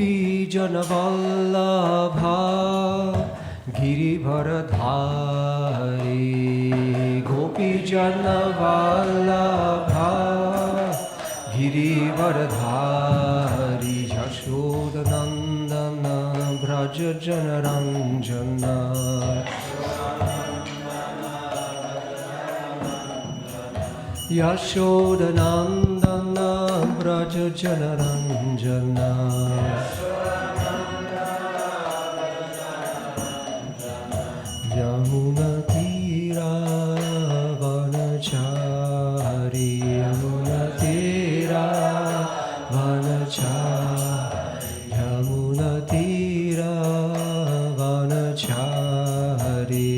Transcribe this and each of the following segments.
Gopi Janavallabha Girivardhari Gopi Janavallabha Girivardhari Yashodanandana Braja Janaranjana Yashodanandana Braja Janaranjana Yamuna Tira Vanachari Yamuna Tira Vanachari Yamuna Tira Vanachari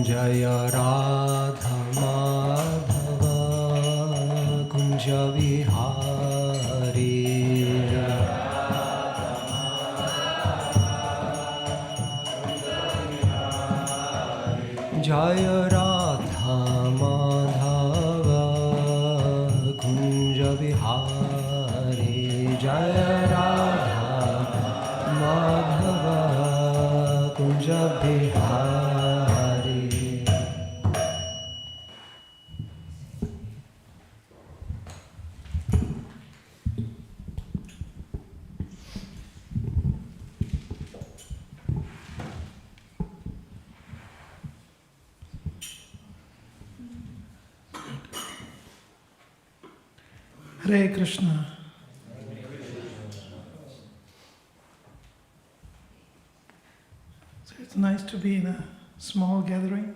Jaya Radha Madhava Kunja Vihari Jaya Radha Madhava Kunja Vihari Jaya Radha Madhava Kunja Vihari Hare Krishna. So it's nice to be in a small gathering,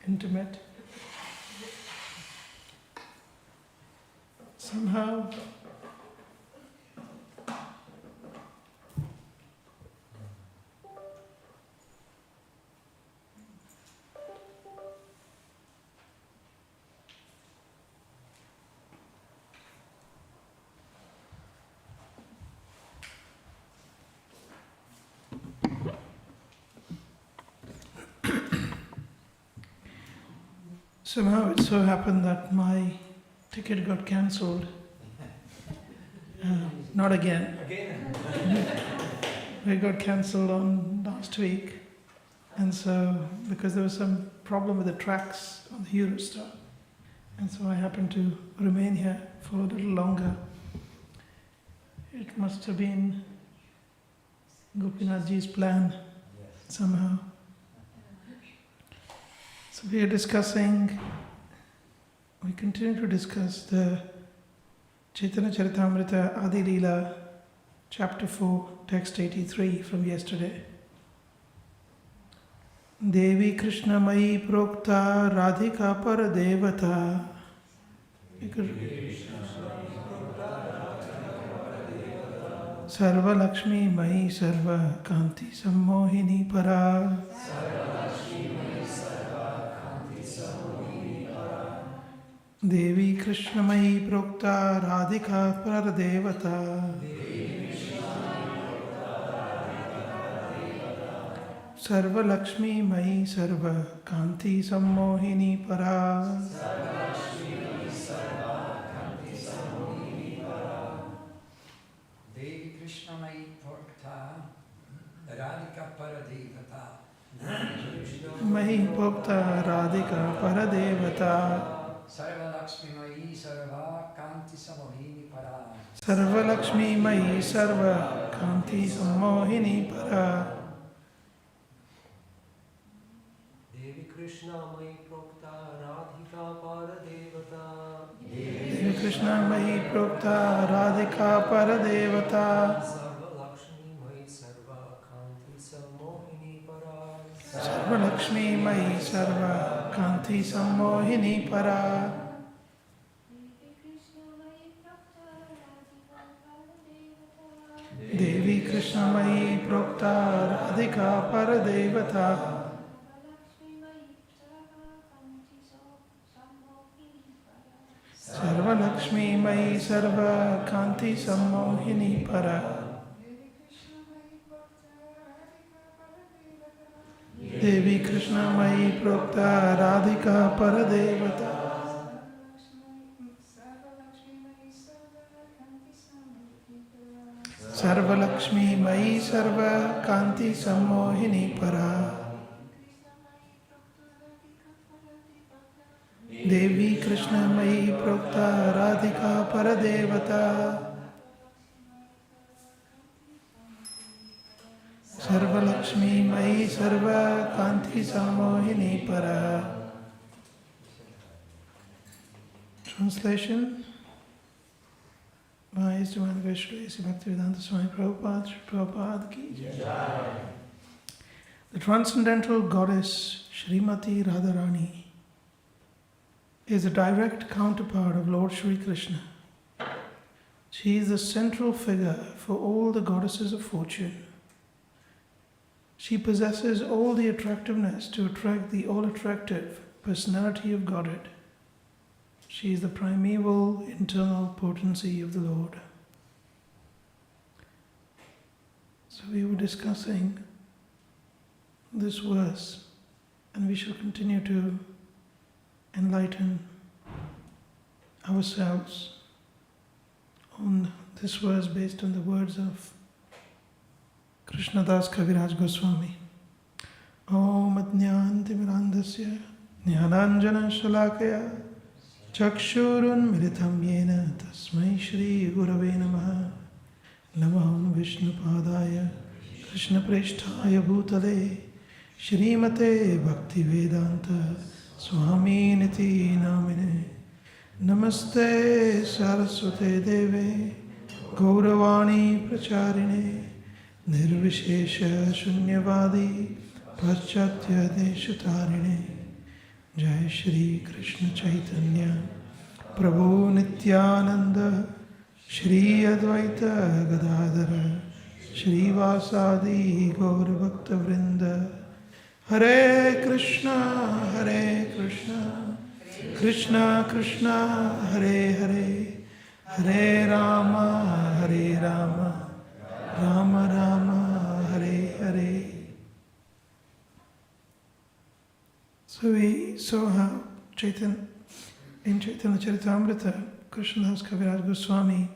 intimate. Somehow it so happened that my ticket got cancelled. Not again. It got cancelled on last week. And so, because there was some problem with the tracks on the Eurostar. And so I happened to remain here for a little longer. It must have been Gopinathji's plan somehow. So we continue to discuss the Chaitanya Charitamrita Adi Leela, chapter 4, text 83 from yesterday. Devi Krishna Mai Prokta Radhika Paradevata Sarva Lakshmi Mai Sarva Kanti Sammohini Para Devi Krishna Mai Prokta Radhika Paradevata Sarva Lakshmi Mai Sarva Kanti Sammohini Para Devi Krishna Mai Prokta Radhika Paradevata Mai Prokta Radhika Paradevata Sarva Lakshmi Mai Sarva Kanti Sammohini Para Sarva Lakshmi Mai Sarva Kanti Sammohini Para Devi Krishna Mai Prokta Radhika Paradevata Devi Krishna Mai Prokta Radhika Paradevata Sarva Lakshmi Mai Sarva Kanti Sammohini Para Sarva Lakshmi Mai Sarva Kanti Sammohini Para Devi Krishna Mai Prokta Radhika Paradevata Sarva Lakshmi Mai Sarva Kanti Sammohini Para Devi Krishna Mai Prokta Radhika Paradevata Sarvalakshmi Mai Sarva Kanti Sammohini Para Devi Krishna Mai Prokta Radhika Paradevata Sarvalakshmi Mai Sarva Kanti Sammohini Para. Translation by His Divine Grace Sri Bhaktivedanta Swami Prabhupada, Sri Prabhupada Ki Jai. The transcendental goddess Srimati Radharani is a direct counterpart of Lord Sri Krishna. She is the central figure for all the goddesses of fortune. She possesses all the attractiveness to attract the all-attractive personality of Godhead. She is the primeval internal potency of the Lord. So we were discussing this verse, and we shall continue to enlighten ourselves on this verse based on the words of Krishnadas Kaviraj Goswami. Om Ajnantimirandasya Jnananjana Shalakaya Chakshurun Militam Yena Tasmai Shri Gurave Namaha Namaham Vishnu Padaya Krishna Preshtaya Bhutale Shrimate Bhakti Vedanta Swami Niti Namine Namaste Saraswate Deve Gauravani Pracharine Nirvishesha Shunyavadi Paschatya Deshatarine Jai Shri Krishna Chaitanya Prabhu Nityananda Shri Advaita Gadadhara Shri Vasadi Gaur Bhakta Vrinda Hare Krishna Krishna Krishna Hare Hare Hare Rama Rama Rama Hare Hare. So we saw how in Chaitanya Charitamrita, Krishnadas Kaviraj Goswami,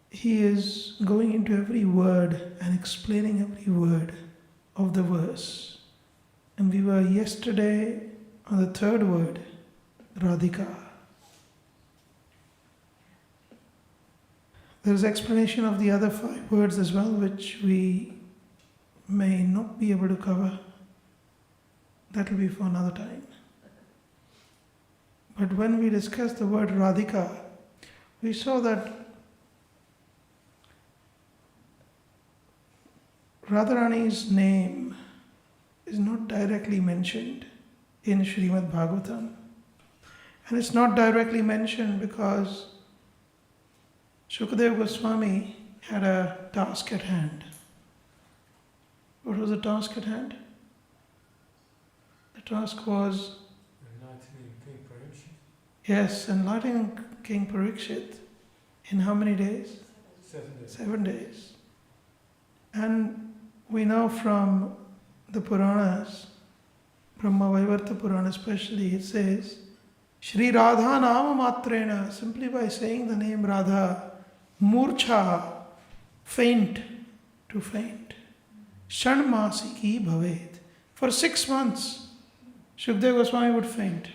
he is going into every word and explaining every word of the verse. And we were yesterday on the third word, Radhika. There is explanation of the other 5 words as well, which we may not be able to cover. That will be for another time. But when we discussed the word Radhika, we saw that Radharani's name is not directly mentioned in Srimad Bhagavatam. And it's not directly mentioned because Shukadeva Goswami had a task at hand. What was the task at hand? The task was enlightening King Parikshit. Yes, enlightening King Parikshit in how many days? 7 days. 7 days. And we know from the Puranas, Brahma Vaivarta Purana especially, it says, Shri Radha Nama Matrena, simply by saying the name Radha, Murcha, faint, to faint. Shanmasiki Bhavet. For 6 months, Shukadeva Goswami would faint.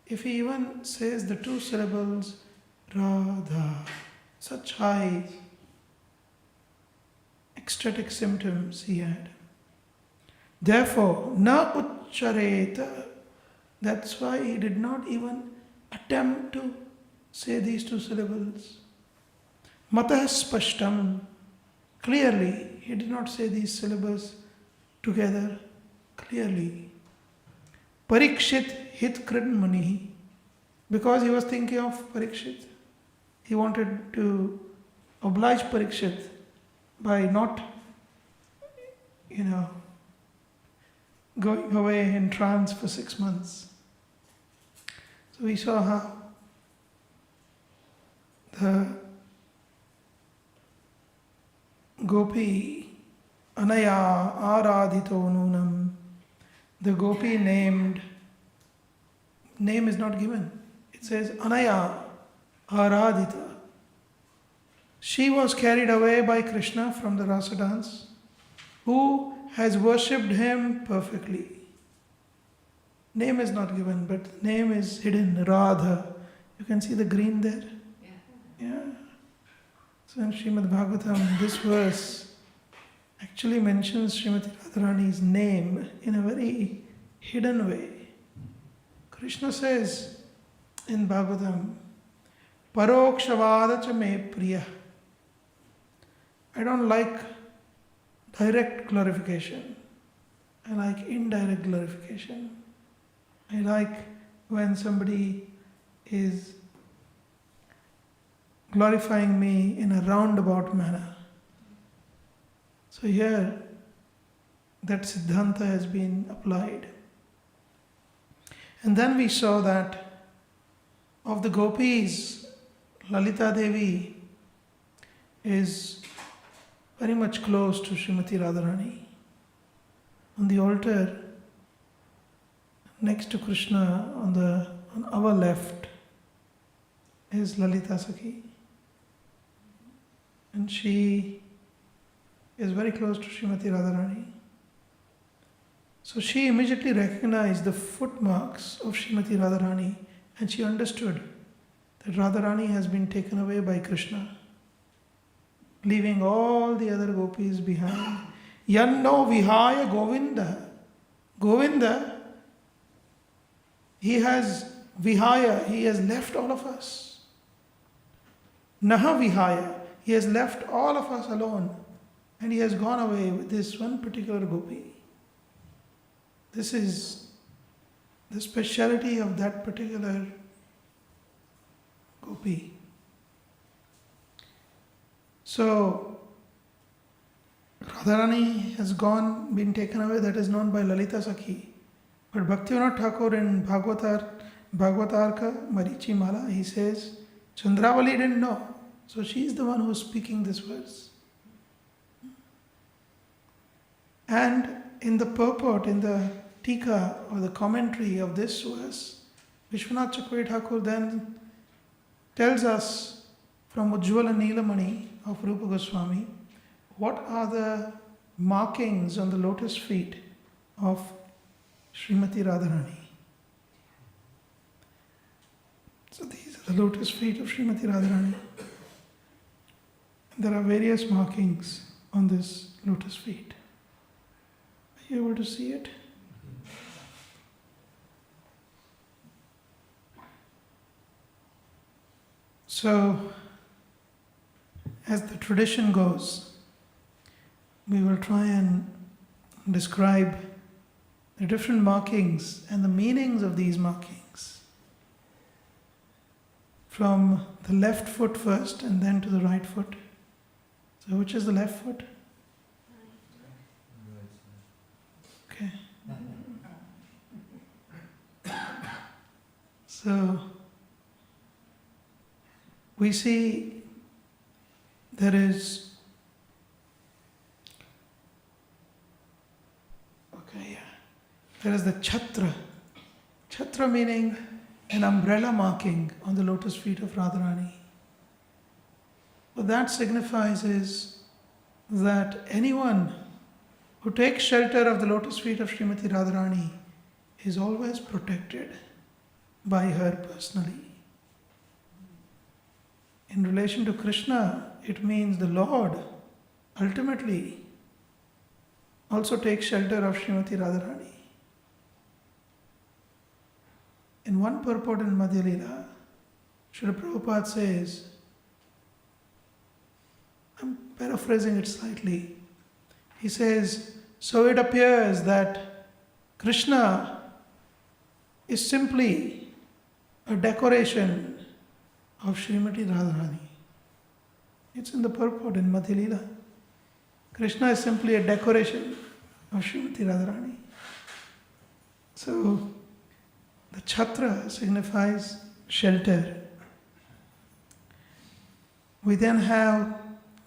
If he even says the 2 syllables, Radha, such high ecstatic symptoms he had. Therefore, na uchareta, that's why he did not even attempt to say these 2 syllables. Matah spashtam, clearly, he did not say these syllables together clearly. Parikshit hit kridmani, because he was thinking of Parikshit. He wanted to oblige Parikshit by not, going away in trance for 6 months. So we saw how the Gopi Anaya Aradhito Nunam, the Gopi name is not given. It says Anaya Aradhita. She was carried away by Krishna from the rasa dance, who has worshipped him perfectly. Name is not given, but name is hidden, Radha. You can see the green there? Yeah. So in Srimad Bhagavatam, this verse actually mentions Srimati Radharani's name in a very hidden way. Krishna says in Bhagavatam, Parokshavad cha me priya. I don't like direct glorification. I like indirect glorification. I like when somebody is glorifying me in a roundabout manner. So here, that Siddhanta has been applied. And then we saw that of the gopis, Lalita Devi is very much close to Srimati Radharani. On the altar, next to Krishna, on our left, is Lalita Sakhi. And she is very close to Srimati Radharani. So she immediately recognized the footmarks of Srimati Radharani, and she understood that Radharani has been taken away by Krishna, leaving all the other gopis behind. Yanno vihaya Govinda. Govinda, he has vihaya, he has left all of us. Naha vihaya, he has left all of us alone, and he has gone away with this one particular gopi. This is the speciality of that particular gopi. So, Radharani has been taken away, that is known by Lalita Sakhi. But Bhaktivinoda Thakur in Bhagavatarka Marichi Mala, he says, Chandravali didn't know. So she is the one who is speaking this verse. And in the purport, in the Tika or the commentary of this verse, Vishwanath Chakravarti Thakur then tells us from Ujjvala Neelamani of Rupa Goswami, what are the markings on the lotus feet of Srimati Radharani. So these are the lotus feet of Srimati Radharani. There are various markings on this lotus feet. Are you able to see it? So, as the tradition goes, we will try and describe the different markings and the meanings of these markings. From the left foot first and then to the right foot. So which is the left foot? Okay. So we see there is the chhatra. Chhatra meaning an umbrella marking on the lotus feet of Radharani. What that signifies is that anyone who takes shelter of the lotus feet of Srimati Radharani is always protected by her personally. In relation to Krishna, it means the Lord ultimately also takes shelter of Srimati Radharani. In one purport in Madhya Lila, Srila Prabhupada says, I'm paraphrasing it slightly, he says, so it appears that Krishna is simply a decoration of Srimati Radharani. It's in the purport in Madhya Lila. Krishna is simply a decoration of Srimati Radharani. So, the chhatra signifies shelter. We then have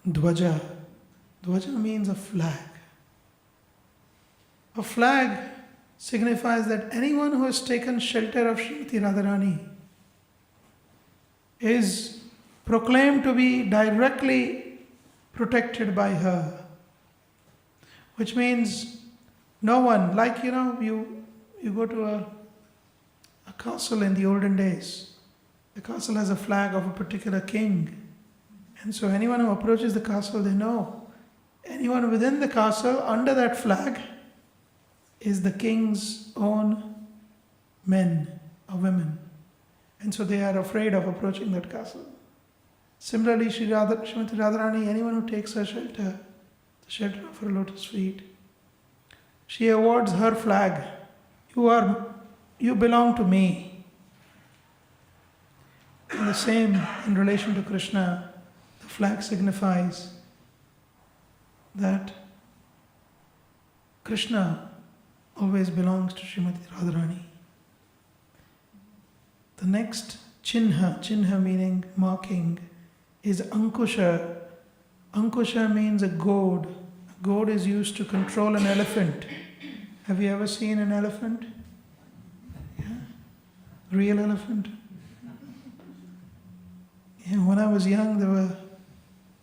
dvaja. Dvaja means a flag. A flag signifies that anyone who has taken shelter of Srimati Radharani is proclaimed to be directly protected by her. Which means no one, like you go to a castle in the olden days. The castle has a flag of a particular king. And so anyone who approaches the castle, they know anyone within the castle under that flag is the king's own men or women. And so they are afraid of approaching that castle. Similarly, Srimati Radharani, anyone who takes her shelter, the shelter of her lotus feet, she awards her flag. You belong to me. And the same in relation to Krishna, the flag signifies that Krishna always belongs to Srimati Radharani. The next chinha meaning marking, is ankusha. Ankusha means a goad. A goad is used to control an elephant. Have you ever seen an elephant? Yeah? Real elephant? Yeah, when I was young, there were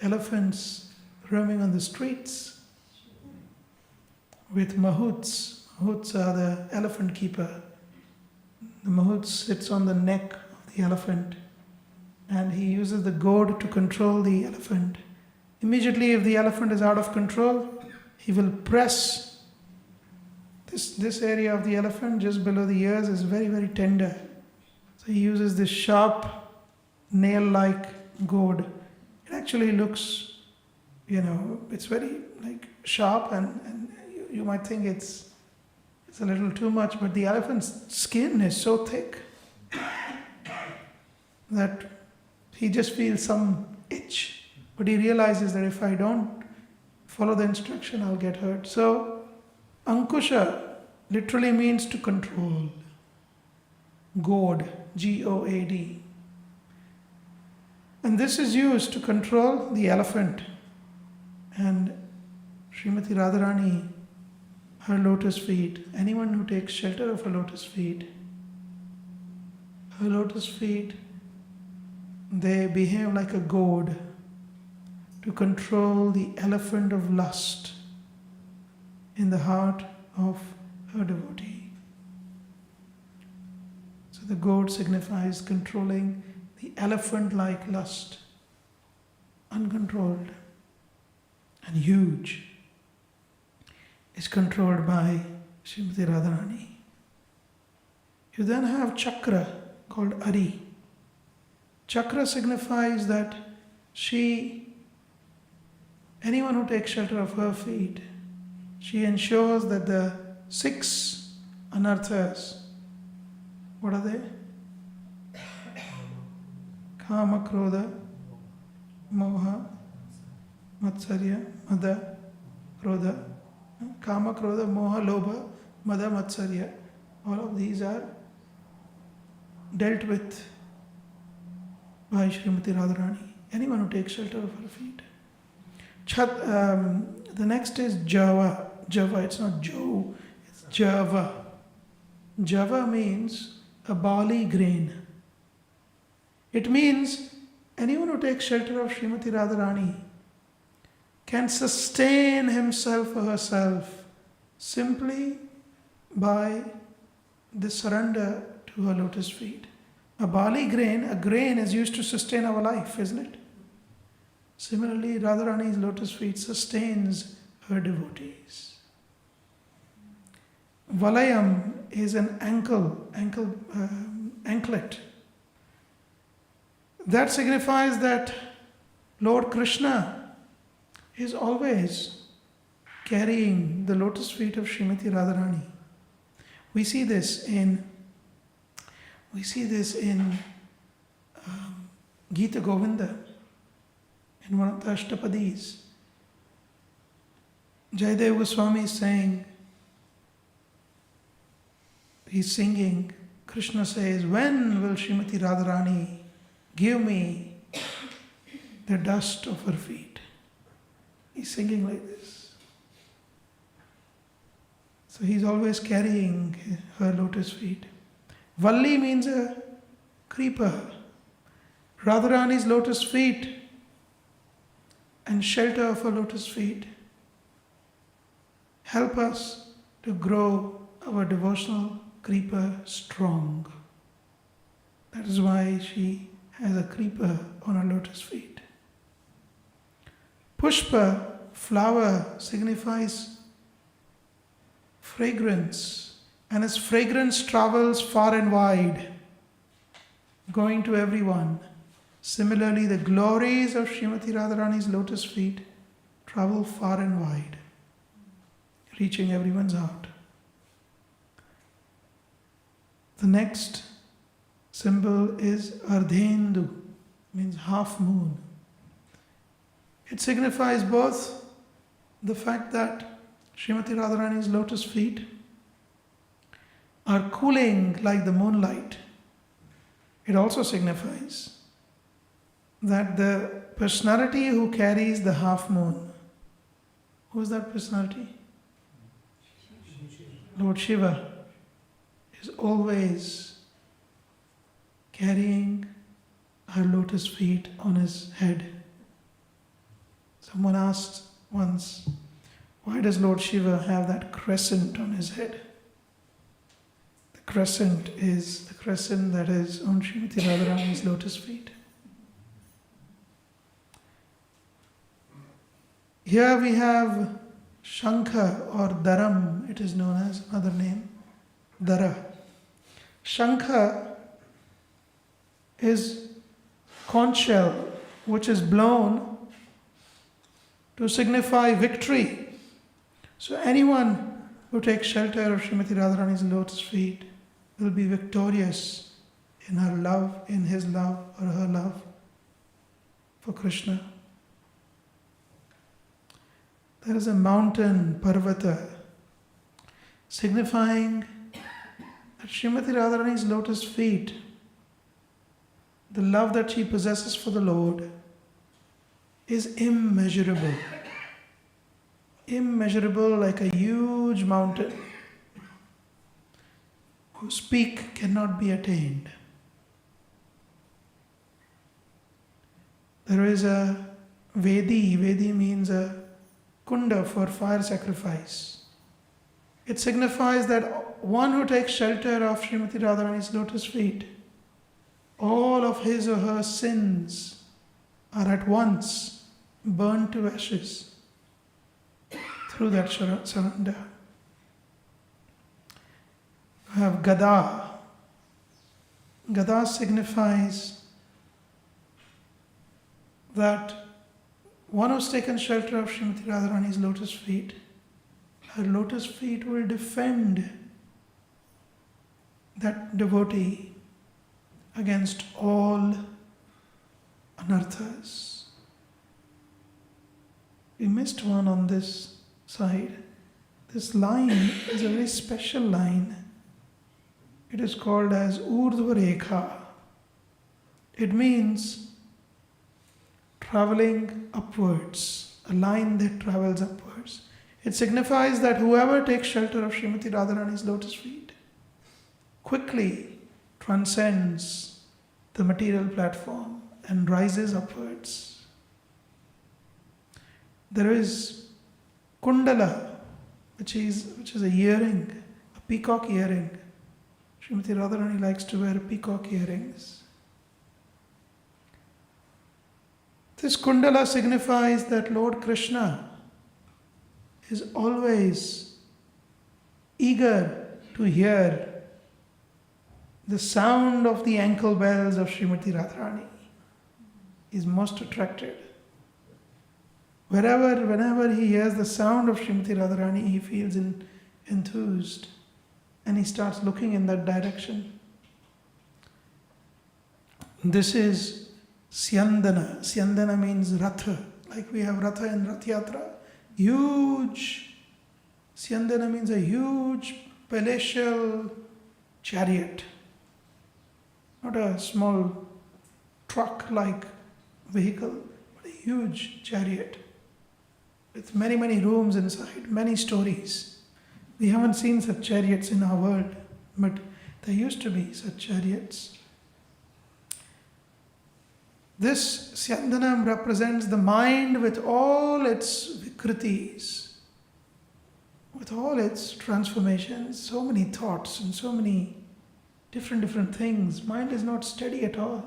elephants roaming on the streets with mahouts. Mahouts are the elephant keeper. The mahout sits on the neck of the elephant and he uses the goad to control the elephant. Immediately, if the elephant is out of control, he will press this area of the elephant just below the ears is very, very tender. So he uses this sharp nail-like goad. It actually looks, it's very sharp and you might think it's a little too much, but the elephant's skin is so thick that he just feels some itch. But he realizes that if I don't follow the instruction, I'll get hurt. So, Ankusha literally means to control. Goad, G-O-A-D. And this is used to control the elephant. And Srimati Radharani, her lotus feet, anyone who takes shelter of her lotus feet, they behave like a goad to control the elephant of lust in the heart of her devotee. So the goad signifies controlling the elephant-like lust, uncontrolled and huge, is controlled by Srimati Radharani. You then have chakra called Ari. Chakra signifies that anyone who takes shelter of her feet, she ensures that the 6 anarthas, what are they? Kama, Krodha, Moha, Matsarya, Mada, Krodha. Kama, Krodha, Moha, Lobha, Mada, Matsarya. All of these are dealt with by Srimati Radharani. Anyone who takes shelter of her feet. The next is Java. Java, it's not Joe, it's Java. Java means a barley grain. It means anyone who takes shelter of Srimati Radharani can sustain himself or herself simply by the surrender to her lotus feet. A grain is used to sustain our life, isn't it? Similarly, Radharani's lotus feet sustains her devotees. Valayam is an anklet. That signifies that Lord Krishna is always carrying the lotus feet of Srimati Radharani. We see this in Gita Govinda, in one of the Ashtapadis. Jayadev Goswami is saying, he's singing, Krishna says, when will Srimati Radharani give me the dust of her feet? He's singing like this. So he's always carrying her lotus feet. Valli means a creeper. Radharani's lotus feet and shelter of her lotus feet help us to grow our devotional creeper strong. That is why she has a creeper on her lotus feet. Pushpa, flower, signifies fragrance, and as fragrance travels far and wide, going to everyone, similarly the glories of Srimati Radharani's lotus feet travel far and wide, reaching everyone's heart. The next symbol is Ardhendu, means half moon. It signifies both the fact that Srimati Radharani's lotus feet are cooling like the moonlight. It also signifies that the personality who carries the half moon, who is that personality? Lord Shiva is always carrying her lotus feet on his head. Someone asked once, why does Lord Shiva have that crescent on his head? The crescent is the crescent that is on Srimati Radharani's lotus feet. Here we have Shankha or Dharam, it is known as another name, Dhara. Shankha is conch shell which is blown to signify victory. So anyone who takes shelter of Srimati Radharani's lotus feet will be victorious in her love, in his love or her love for Krishna. There is a mountain, Parvata, signifying that Srimati Radharani's lotus feet, the love that she possesses for the Lord, is immeasurable. Immeasurable like a huge mountain whose peak cannot be attained. There is a Vedi. Vedi means a kunda for fire sacrifice. It signifies that one who takes shelter of Srimati Radharani's lotus feet, all of his or her sins are at once burned to ashes through that surrender. We have Gada. Gada signifies that one who's taken shelter of Srimati Radharani's lotus feet, her lotus feet will defend that devotee against all anarthas. We missed one on this side. This line is a very special line. It is called as Urdhva Rekha. It means traveling upwards, a line that travels upwards. It signifies that whoever takes shelter of Srimati Radharani's lotus feet quickly transcends the material platform and rises upwards. There is Kundala, which is a earring, a peacock earring. Srimati Radharani likes to wear peacock earrings. This Kundala signifies that Lord Krishna is always eager to hear the sound of the ankle bells of Srimati Radharani. He is most attracted. Whenever he hears the sound of Srimati Radharani, he feels enthused and he starts looking in that direction. This is Syandana. Syandana means Ratha, like we have Ratha and Rath Yatra. Huge. Syandana means a huge palatial chariot, not a small truck-like vehicle, but a huge chariot with many, many rooms inside, many stories. We haven't seen such chariots in our world, but there used to be such chariots. This Syandanam represents the mind with all its vikritis, with all its transformations, so many thoughts and so many different things. Mind is not steady at all.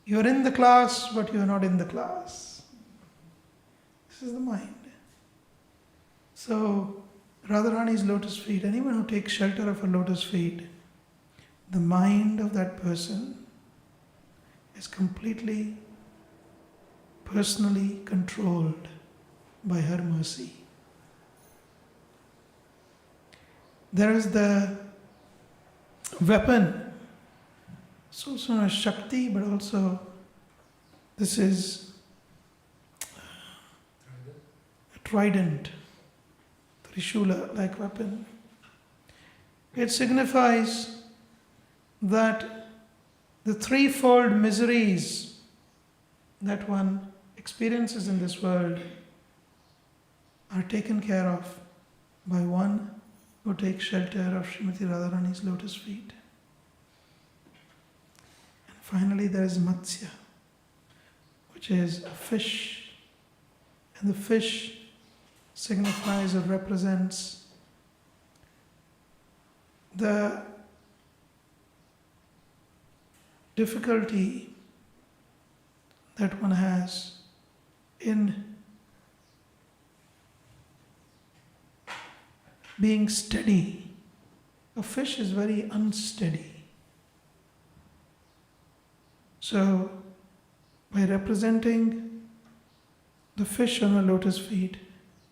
You are in the class, but you are not in the class. This is the mind. So, Radharani's lotus feet, anyone who takes shelter of her lotus feet, the mind of that person is completely, personally controlled by her mercy. There is the weapon. It's also known as Shakti, but also this is a trident, Trishula-like weapon. It signifies that the threefold miseries that one experiences in this world are taken care of by one who takes shelter of Srimati Radharani's lotus feet. And finally there is Matsya, which is a fish. And the fish signifies or represents the difficulty that one has in being steady. A fish is very unsteady. So, by representing the fish on her lotus feet,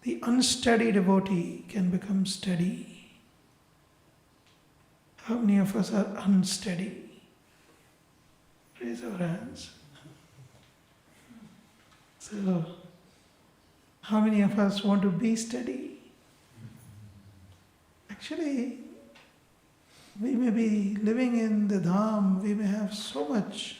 the unsteady devotee can become steady. How many of us are unsteady? Raise our hands. So, how many of us want to be steady? Actually, we may be living in the Dham, we may have so much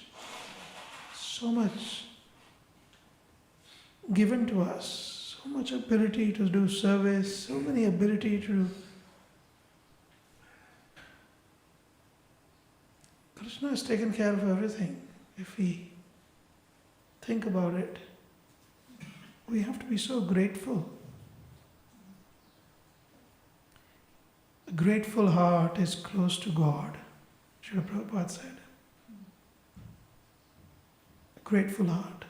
given to us, so much ability to do service, so many ability to do. Krishna has taken care of everything. If we think about it, we have to be so grateful. A grateful heart is close to God, Srila Prabhupada said. A grateful heart.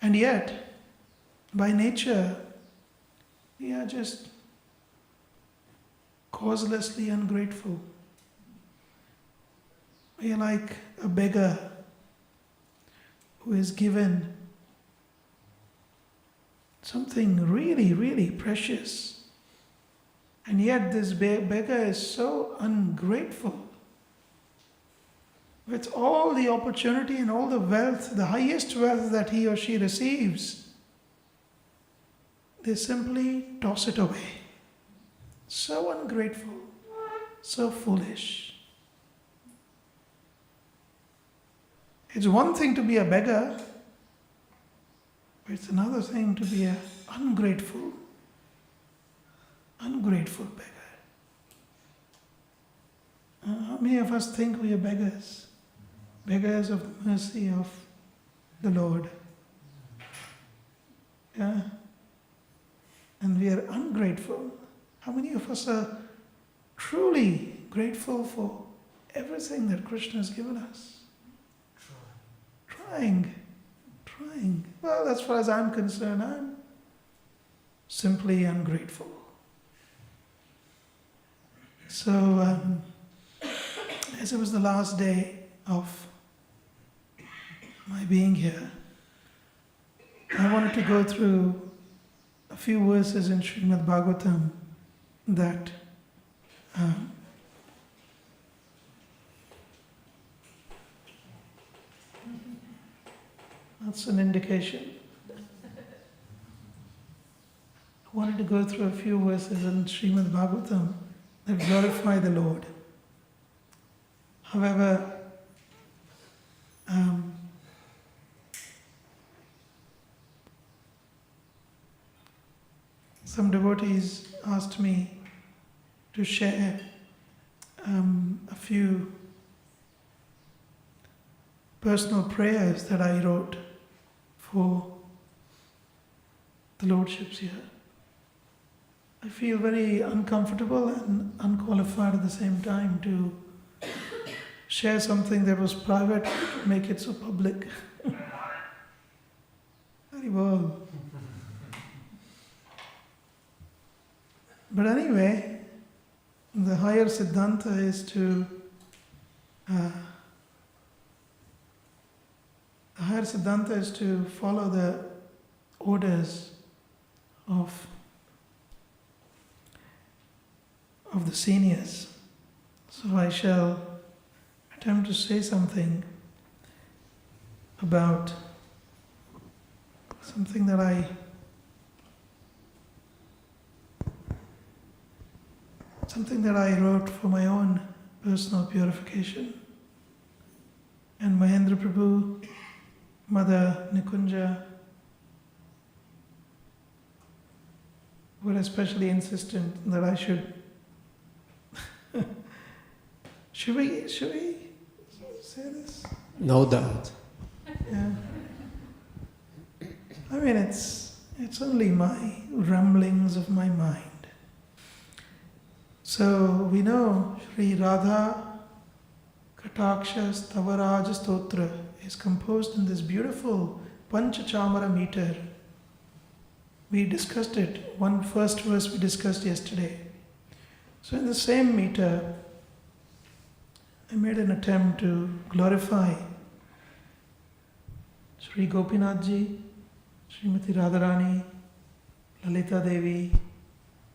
And yet, by nature, we are just causelessly ungrateful. We are like a beggar who is given something really, really precious. And yet this beggar is so ungrateful. With all the opportunity and all the wealth, the highest wealth that he or she receives, they simply toss it away. So ungrateful, so foolish. It's one thing to be a beggar, but it's another thing to be an ungrateful beggar. How many of us think we are beggars? Beggars of the mercy of the Lord. Yeah? And we are ungrateful. How many of us are truly grateful for everything that Krishna has given us? Trying. Well, as far as I'm concerned, I'm simply ungrateful. So, as it was the last day of my being here, I wanted to go through a few verses in Srimad Bhagavatam that that's an indication. I wanted to go through a few verses in Srimad Bhagavatam that glorify the Lord. However, some devotees asked me to share a few personal prayers that I wrote for the Lordships here. I feel very uncomfortable and unqualified at the same time to share something that was private, make it so public. Very well. But anyway, the higher Siddhanta is to follow the orders of the seniors. So I shall attempt to say something about something that I wrote for my own personal purification. And Mahendra Prabhu, Mother Nikunja were especially insistent that I should. Should we say this? No doubt. Yeah. I mean, it's only my ramblings of my mind. So we know Sri Radha Kataksha Stavaraja Stotra is composed in this beautiful Panchachamara meter. We discussed it, one first verse we discussed yesterday. So in the same meter, I made an attempt to glorify Sri Gopinathji, Srimati Radharani, Lalita Devi,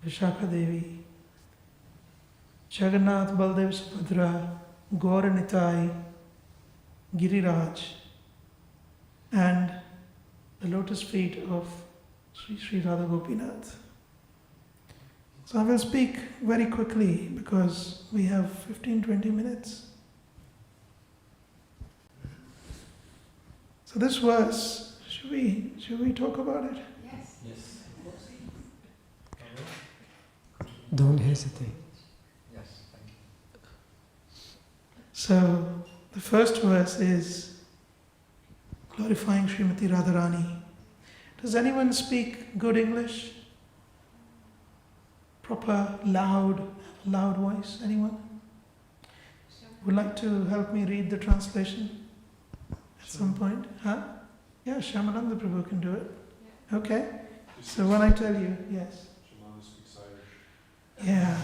Vishakha Devi, Jagannath Baldev Subhadra, Gaura Nitai, Giriraj, and the lotus feet of Sri Radha Gopinath. So I will speak very quickly because we have 15-20 minutes. So this verse, should we talk about it? Yes. Don't hesitate. Yes, thank you. So the first verse is glorifying Srimati Radharani. Does anyone speak good English? Proper, loud voice? Anyone? Would like to help me read the translation at some point? Huh? Yeah, Shyamananda Prabhu can do it. Yeah. Okay. So when I tell you, yes. Shamananda speaks Irish. Yeah.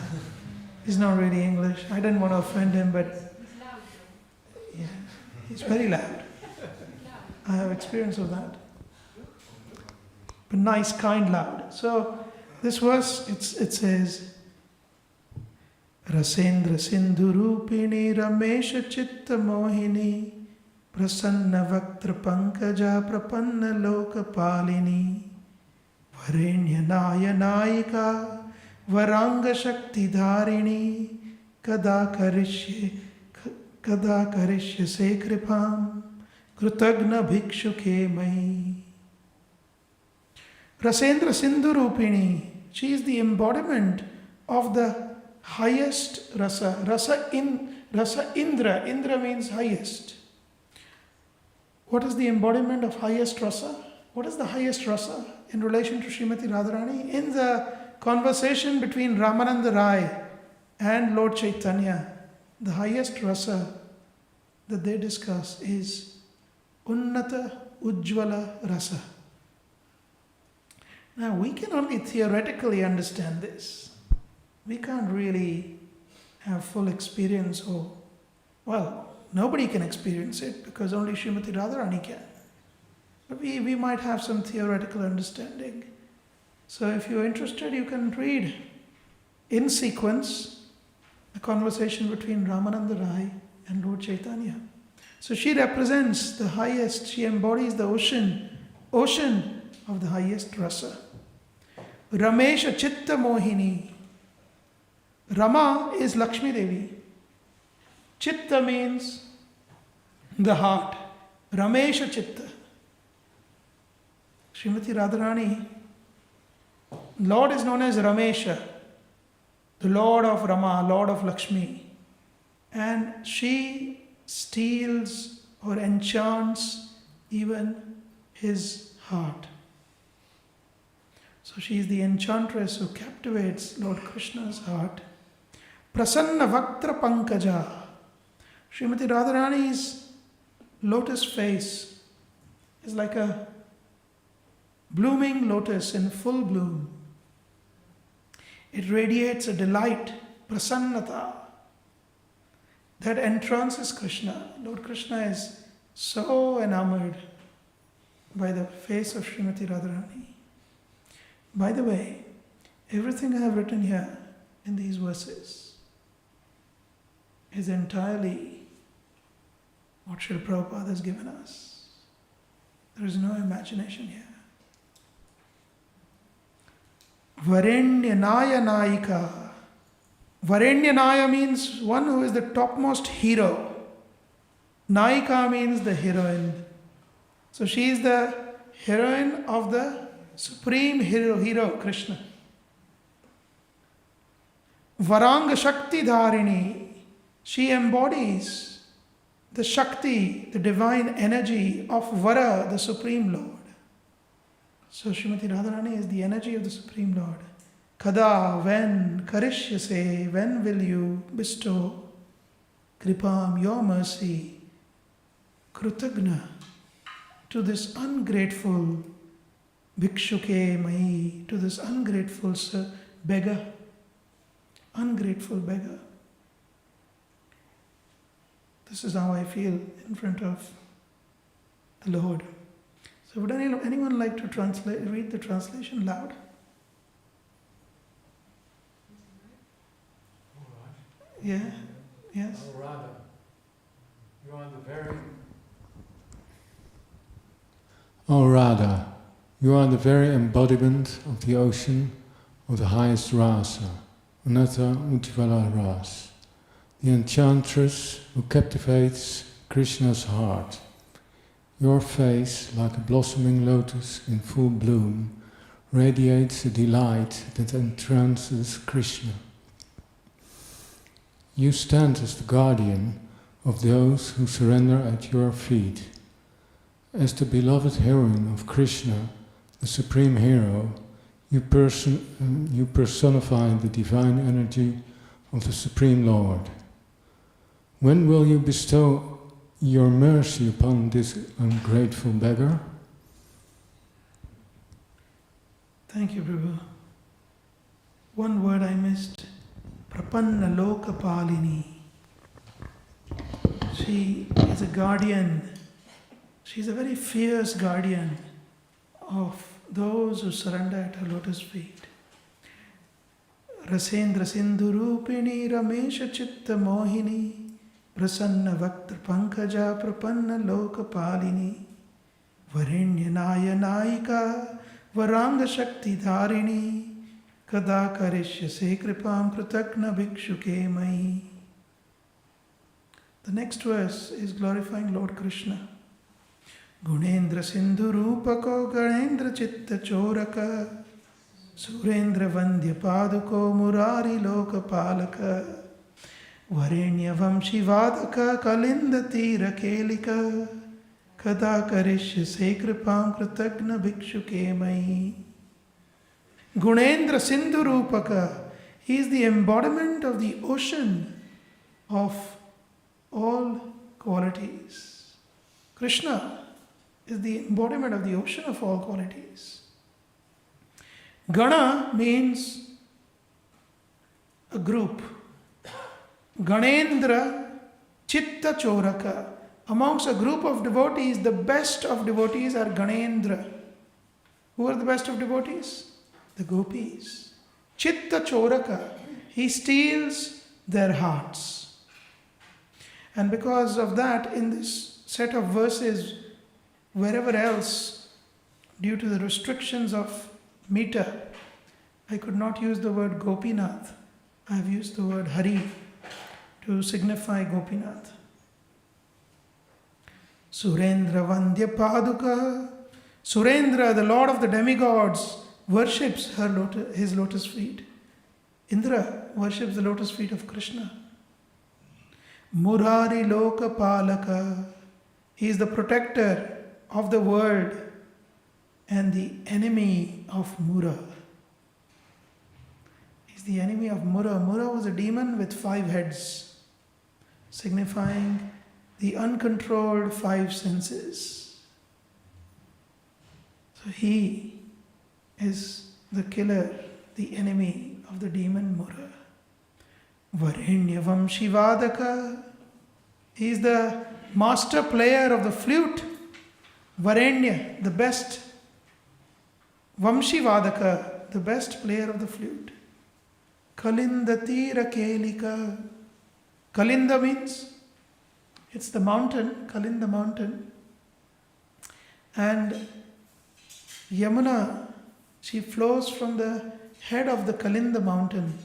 He's not really English. I didn't want to offend him, but He's loud though. yeah, he's very loud. I have experience of that. But nice, kind, loud. So this verse, it says, Rasendra Sindhu Rupini Ramesha Chitta Mohini Prasanna Vaktra Pankaja Prapanna Loka Palini Varenya Naya Nayika Varanga Shakti Dharini Kada Karishya Se Kripam Krutagna Bhikshuke Mai. Rasendra Sindhu Rupini, she is the embodiment of the highest rasa. Rasa Indra. Indra means highest. What is the embodiment of highest rasa? What is the highest rasa in relation to Srimati Radharani? In the conversation between Ramananda Rai and Lord Chaitanya, the highest rasa that they discuss is Unnata Ujjvala Rasa. Now, we can only theoretically understand this. We can't really have full experience, or, well, nobody can experience it because only Srimati Radharani can. But we might have some theoretical understanding. So if you're interested, you can read in sequence the conversation between Ramananda Rai and Lord Chaitanya. So she represents the highest, she embodies the ocean of the highest rasa. Ramesha Chitta Mohini. Rama is Lakshmi Devi. Chitta means the heart. Ramesha Chitta. Srimati Radharani, Lord is known as Ramesha, the Lord of Rama, Lord of Lakshmi. And she steals or enchants even his heart. So she is the enchantress who captivates Lord Krishna's heart. Prasanna Vaktra Pankaja. Srimati Radharani's lotus face is like a blooming lotus in full bloom. It radiates a delight, prasannata, that entrances Krishna. Lord Krishna is so enamored by the face of Srimati Radharani. By the way, everything I have written here in these verses is entirely what Srila Prabhupada has given us. There is no imagination here. Varenyanaya Naika. Varenyanaya means one who is the topmost hero. Naika means the heroine. So she is the heroine of the supreme hero Krishna. Varanga Shakti Dharini. She embodies the Shakti, the divine energy of Vara, the Supreme Lord. So Srimati Radharani is the energy of the Supreme Lord. Kada, when, karishyase, when will you bestow kripam, your mercy, krutagna, to this ungrateful bhikshuke mai, to this ungrateful beggar, ungrateful beggar. This is how I feel in front of the Lord. So would anyone like to read the translation loud? All right. Yeah? Yes? Oh, Radha, you are the very... O Radha, you are the very embodiment of the ocean of the highest rasa, Unata Ujjvala Ras, the enchantress who captivates Krishna's heart. Your face, like a blossoming lotus in full bloom, radiates a delight that entrances Krishna. You stand as the guardian of those who surrender at your feet. As the beloved heroine of Krishna, the supreme hero, you personify the divine energy of the Supreme Lord. When will you bestow your mercy upon this ungrateful beggar? Thank you, Prabhu. One word I missed. Prapanna Lokapalini. She is a guardian. She is a very fierce guardian of those who surrender at her lotus feet. Rasendra Sindhu Rupini Ramesha Chitta Mohini Prasanna Vaktra Pankaja Prapanna Lokapalini Varenyanaya Naika Varanga Shakti Dharini Kada Karishyase Kripam Kritagna Bhikshuke Mai. The next verse is glorifying Lord Krishna. Gunendra Sindhu Rupako Ganendra Chitta Choraka Surendra Vandya Paduko Murari Lokapalaka Varenya Vamshi Vadaka Kalinda Tira Kelika Kada Karishyase Kripam Kritagna Bhikshuke Mai. Gunendra Sindhu Rupaka. He is the embodiment of the ocean of all qualities. Krishna is the embodiment of the ocean of all qualities. Gana means a group. Ganendra Chitta Choraka. Amongst a group of devotees, the best of devotees are Ganendra. Who are the best of devotees? The gopis. Chitta Choraka. He steals their hearts. And because of that, in this set of verses, wherever else, due to the restrictions of meter, I could not use the word Gopinath. I have used the word Hari to signify Gopinath. Surendra Vandya Paduka. Surendra, the Lord of the demigods, worships his lotus feet. Indra worships the lotus feet of Krishna. Murari Loka Palaka. He is the protector of the world and the enemy of Mura. He is the enemy of Mura. Mura was a demon with 5 heads, signifying the uncontrolled 5 senses. So he is the killer, the enemy of the demon Mura. Varenya Shivadaka. He is the master player of the flute. Varenya, the best. Vamshivadaka, the best player of the flute. Kalindatira Kelika. Kalinda means it's the mountain, Kalinda mountain. And Yamuna, she flows from the head of the Kalinda mountain.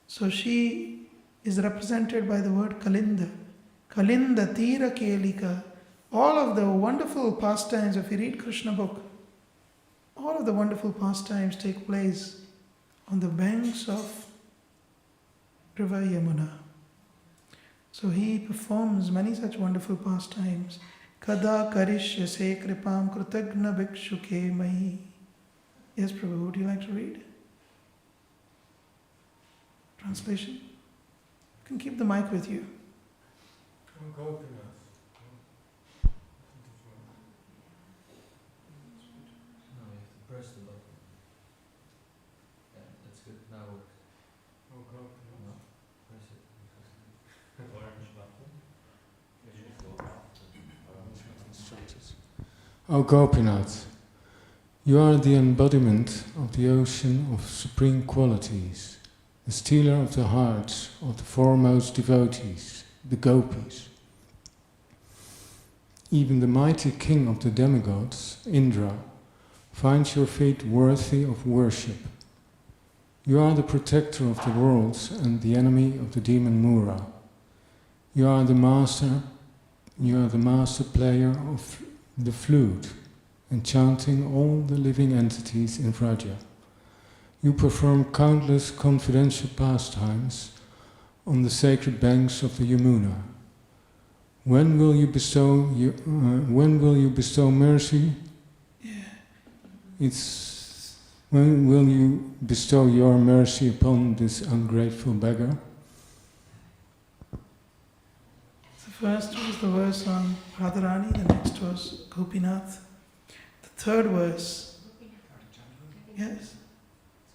So she is represented by the word Kalinda. Kalinda Tira Kelika. All of the wonderful pastimes, if you read Krishna book, all of the wonderful pastimes take place on the banks of river Yamuna. So he performs many such wonderful pastimes. Kada karishyase kripam krutagna bhikshuke mahi. Yes, Prabhu, would you like to read? Translation? You can keep the mic with you. No, you have to press the button. Yeah, that's good. Now works. No, press it. Orange button. O Gopinath, you are the embodiment of the ocean of supreme qualities, the stealer of the hearts of the foremost devotees, the gopis. Even the mighty king of the demigods, Indra, finds your feet worthy of worship. You are the protector of the worlds and the enemy of the demon Mura. You are the master player of the flute, enchanting all the living entities in Vraja. You perform countless confidential pastimes on the sacred banks of the Yamuna. When will you bestow mercy? When will you bestow your mercy upon this ungrateful beggar? The first was the verse on Radharani, the next was Gopinath. The third verse, yes?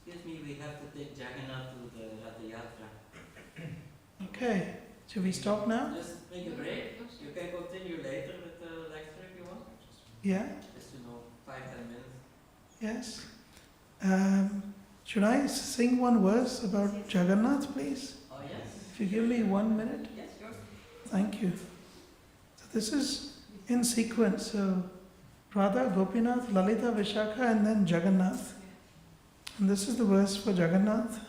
Excuse me, we have to take Jagannath to the Ratha Yatra. Okay, should we stop now? Just make a break. You can continue later with the lecture if you want. Yeah? Just to know, 5-10 minutes. Yes. Should I sing one verse about Jagannath, please? Oh yes? If you give me 1 minute. Yes, sure. Thank you. So this is in sequence. So Radha, Gopinath, Lalita, Vishakha, and then Jagannath. And this is the verse for Jagannath.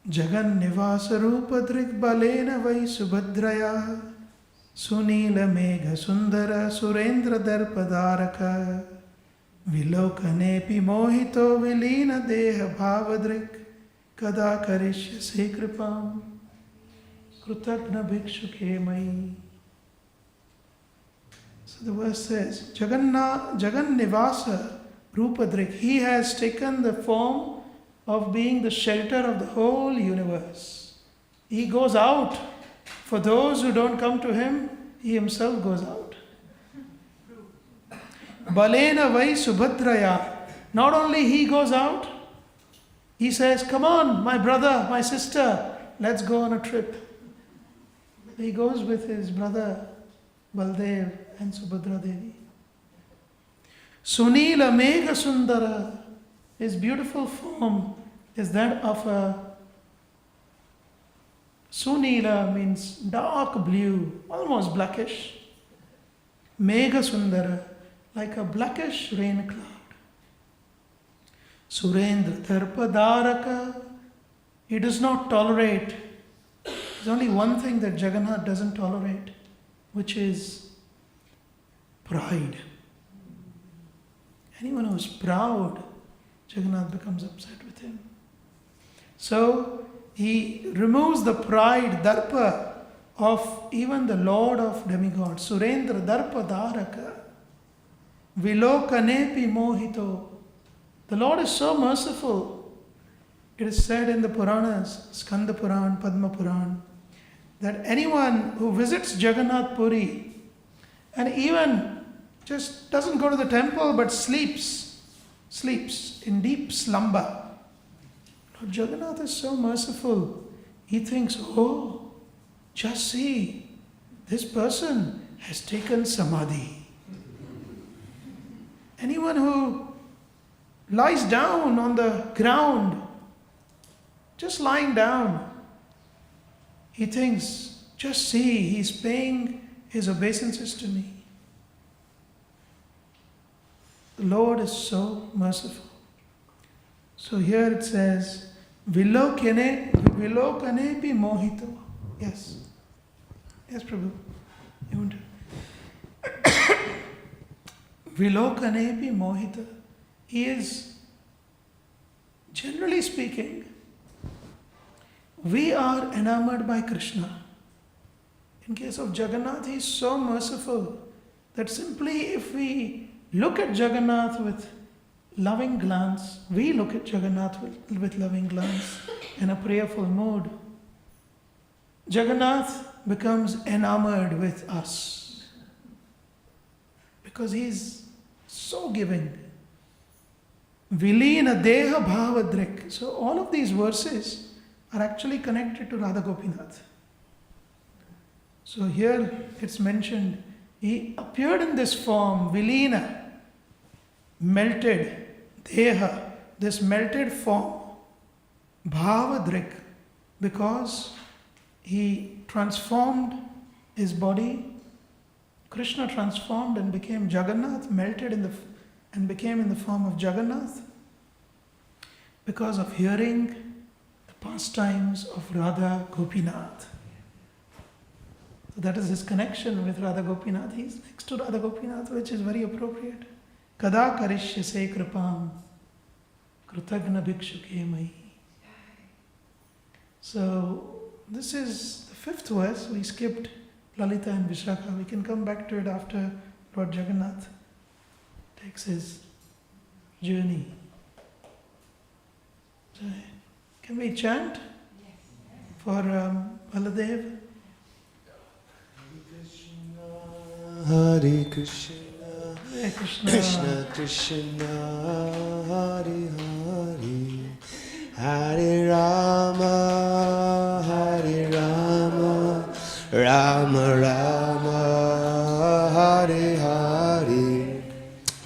Jagan Nivasa Rupa Drik Balena Vai Subhadraya Sunila Megha Sundara Surendra Darpadaraka Vilokanepi Mohito Vilina Deha Bhavadrik Kada Karishyase Kripam Krutagna Bhikshuke Mai. So the verse says, Jagan Nivasa Rupadrik, he has taken the form of being the shelter of the whole universe. He goes out. For those who don't come to him, he himself goes out. Balena Vai Subhadraya. Not only he goes out, he says, come on, my brother, my sister, let's go on a trip. He goes with his brother Baldev and Subhadra Devi. Sunila Megha Sundara, his beautiful form is that of a Sunila means dark blue, almost blackish. Megha Sundara, like a blackish rain cloud. Surendra Darpadaraka, he does not tolerate. There's only one thing that Jagannath doesn't tolerate, which is pride. Anyone who's proud, Jagannath becomes upset with him. So He removes the pride, darpa, of even the Lord of demigods. Surendra darpa dharaka. Vilokanepi mohito. The Lord is so merciful. It is said in the Puranas, Skanda Puran, Padma Puran, that anyone who visits Jagannath Puri and even just doesn't go to the temple but sleeps in deep slumber. Lord Jagannath is so merciful. He thinks, oh, just see, this person has taken samadhi. Anyone who lies down on the ground, just lying down, he thinks, just see, he's paying his obeisances to me. The Lord is so merciful. So here it says, Vilokane pi mohito. Yes. Yes, Prabhu. You want to? Vilokane pi mohita. He is, generally speaking, we are enamored by Krishna. In case of Jagannath, he is so merciful that simply if we look at Jagannath with loving glance, we look at Jagannath with loving glance in a prayerful mood, Jagannath becomes enamored with us because he is so giving. Vilina deha bhavadrik. So all of these verses are actually connected to Radha Gopinath. So here it's mentioned, he appeared in this form, Vilina, melted, deha, this melted form, bhavadrik, because he transformed his body. Krishna transformed and became Jagannath, melted and became in the form of Jagannath because of hearing the pastimes of Radha Gopinath. So that is his connection with Radha Gopinath. He is next to Radha Gopinath, which is very appropriate. Kada karishyase kripam krutagna bhikshuke mai. So this is the fifth verse. We skipped Lalita and Vishakha. We can come back to it after Lord Jagannath takes his journey. So, can we chant for Baladev? Hare Krishna, Hare Krishna, Krishna Krishna, Hare Hare, Hare Rama, Hare Rama, Rama Rama, Hare Hare,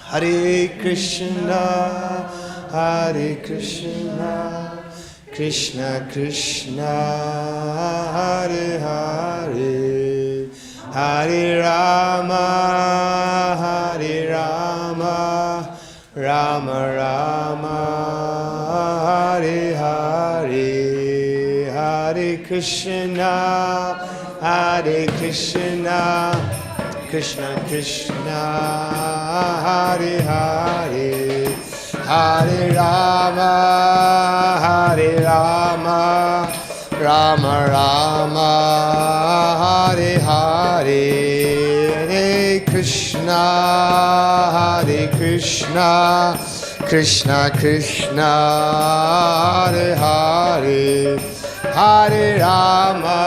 Hare Krishna, Hare Krishna, Krishna Krishna, Hare Hare, Hare Rama, Hare Rama, Rama Rama, Hare Hare, Hare Krishna, Hare Krishna, Krishna Krishna, Hare Hare, Hare Rama, Hare Rama, Rama Rama, Hare Hare, Hare Krishna, Hare Krishna, Krishna Krishna, Hare Hare, Hare Rama,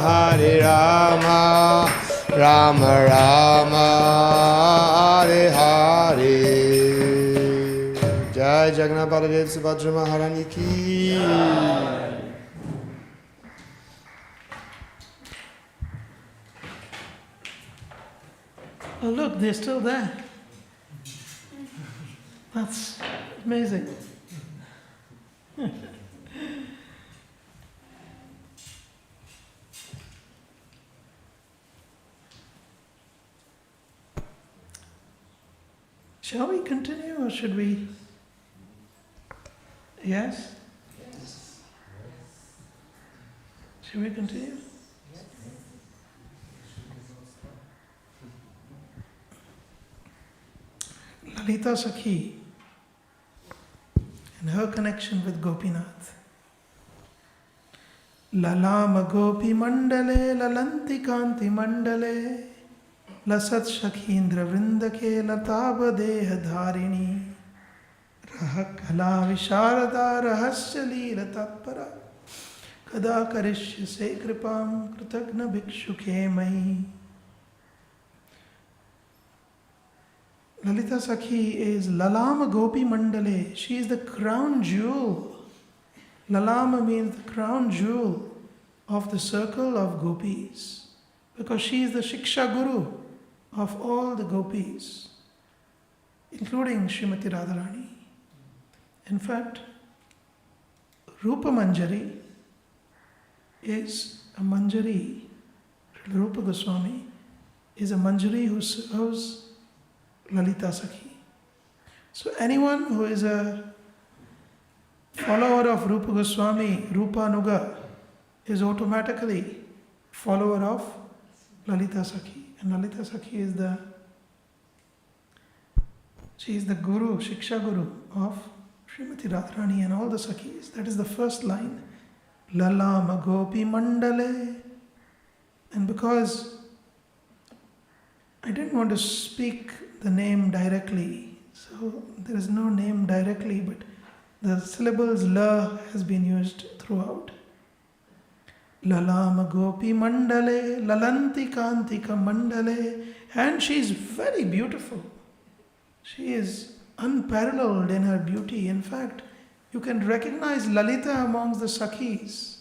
Hare Rama, Rama Rama, Hare Hare. Jai Jagannath Baladev Subhadra Maharani ki. Oh look, they're still there. That's amazing. Shall we continue or should we? Yes? Should we continue? Lalita Sakhi and her connection with Gopinath. Lalama gopi mandale lalanti kanti mandale lasat shakhindra vrindake lataba deha dharini raha kala visharada rahasya leela tatpara kada karishya se kripam kritagna bhikshuke mai. Lalita Sakhi is Lalama Gopi Mandale. She is the crown jewel. Lalama means the crown jewel of the circle of gopis, because she is the Shiksha Guru of all the gopis, including Srimati Radharani. In fact, Rupa Manjari is a Manjari. Rupa Goswami is a Manjari who serves Lalita Sakhi. So anyone who is a follower of Rupa Goswami, Rupa Nuga, is automatically follower of Lalita Sakhi. And Lalita Sakhi is she is the Guru, Shiksha Guru of Srimati Radharani and all the Sakhis. That is the first line. Lalama Gopi Mandale. And because I didn't want to speak the name directly, so there is no name directly, but the syllables la has been used throughout. Lalama Gopi Mandale, Lalanti Kantika Mandale, and she is very beautiful. She is unparalleled in her beauty. In fact, you can recognize Lalita amongst the Sakhis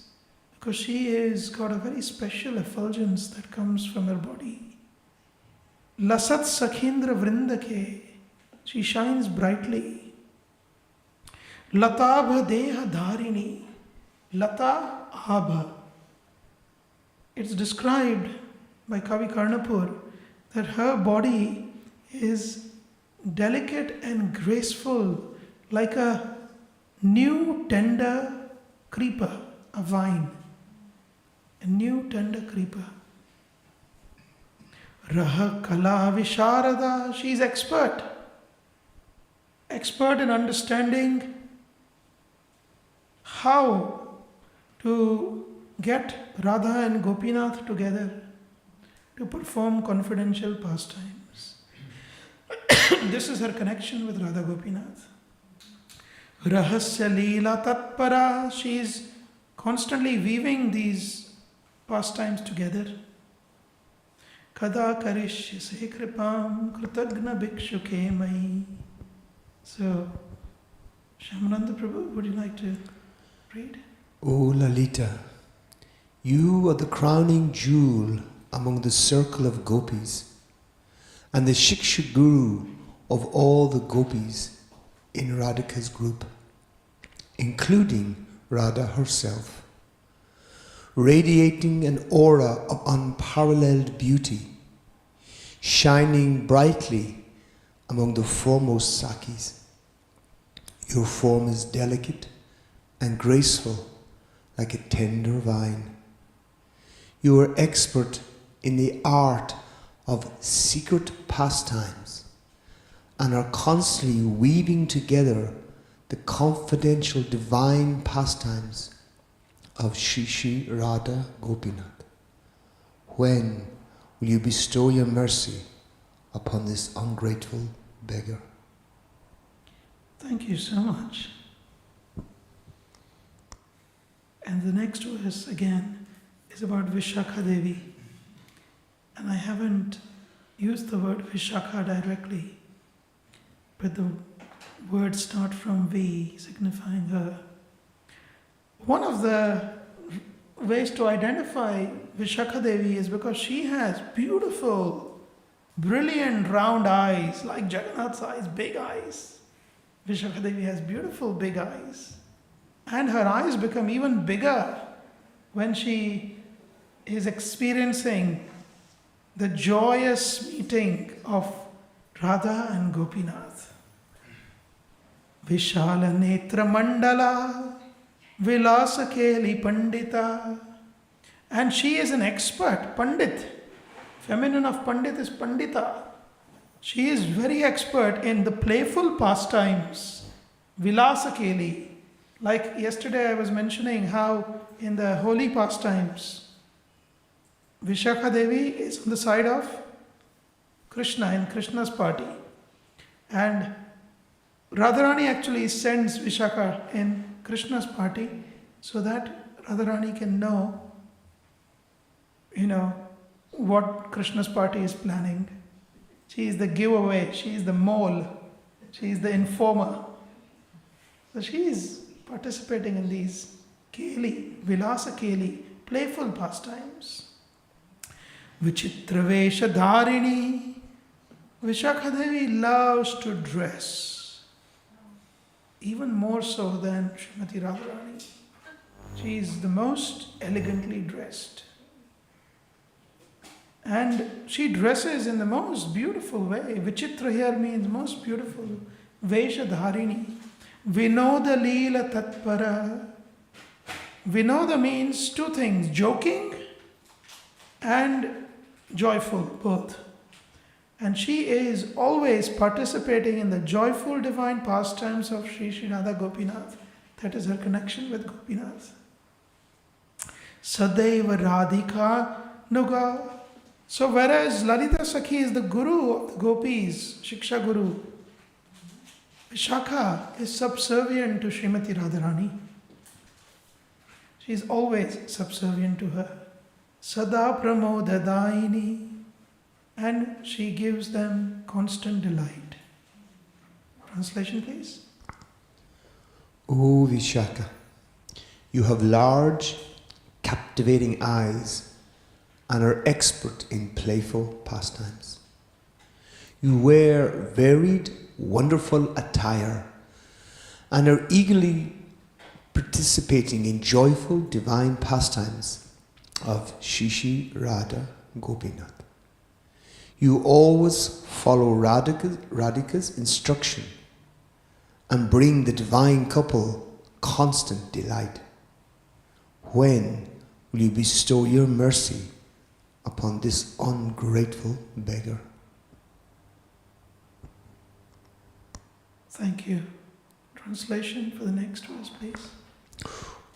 because she has got a very special effulgence that comes from her body. Lasat Sakhindra Vrindake, she shines brightly. Latabha Deha Dharini, Lata Abha. It's described by Kavi Karnapur that her body is delicate and graceful like a new tender creeper, a vine. A new tender creeper. Raha Kala Visharada, she is expert in understanding how to get Radha and Gopinath together to perform confidential pastimes. This is her connection with Radha Gopinath. Rahasya Leela Tatpara, she is constantly weaving these pastimes together. Kada karishya se kripam kritagna bhikshuke mai. So, Shyamananda Prabhu, would you like to read? O Lalita, you are the crowning jewel among the circle of gopis and the Shiksha Guru of all the gopis in Radhika's group, including Radha herself, radiating an aura of unparalleled beauty, shining brightly among the foremost Sakhis. Your form is delicate and graceful like a tender vine. You are expert in the art of secret pastimes and are constantly weaving together the confidential divine pastimes of Shri Shri Radha Gopinath. When will you bestow your mercy upon this ungrateful beggar? Thank you so much. And the next verse again is about Vishakha Devi. And I haven't used the word Vishakha directly, but the words start from V, signifying her. One of the ways to identify Vishakha Devi is because she has beautiful, brilliant round eyes, like Jagannath's eyes, big eyes. Vishakha Devi has beautiful big eyes. And her eyes become even bigger when she is experiencing the joyous meeting of Radha and Gopinath. Vishala Netra Mandala Vilasa Keli Pandita. And she is an expert, Pandit. Feminine of Pandit is Pandita. She is very expert in the playful pastimes, Vilasa Keli, Like yesterday I was mentioning how in the holy pastimes, Vishakha Devi is on the side of Krishna in Krishna's party. And Radharani actually sends Vishakha in Krishna's party so that Radharani can know, what Krishna's party is planning. She is the giveaway, she is the mole, she is the informer. So she is participating in these keli, vilasa keli, playful pastimes. Vichitra vesha dharini. Vishakha Devi loves to dress, even more so than Srimati Radharani. She is the most elegantly dressed. And she dresses in the most beautiful way. Vichitra here means most beautiful. Vesha dharini. Vinoda leela tatpara. Vinoda means two things, joking and joyful, both. And she is always participating in the joyful divine pastimes of Sri Sri Radha Gopinath. That is her connection with Gopinath. Sadaiva Radhika Nuga. So whereas Lalita Sakhi is the guru of the gopis, Shiksha Guru, Vishakha is subservient to Srimati Radharani. She is always subservient to her. Sada Pramodadaini. And she gives them constant delight. Translation, please. O Vishakha, you have large, captivating eyes and are expert in playful pastimes. You wear varied, wonderful attire and are eagerly participating in joyful divine pastimes of Shishi Radha Gopinath. You always follow Radhika's instruction and bring the divine couple constant delight. When will you bestow your mercy upon this ungrateful beggar? Thank you. Translation for the next verse, please.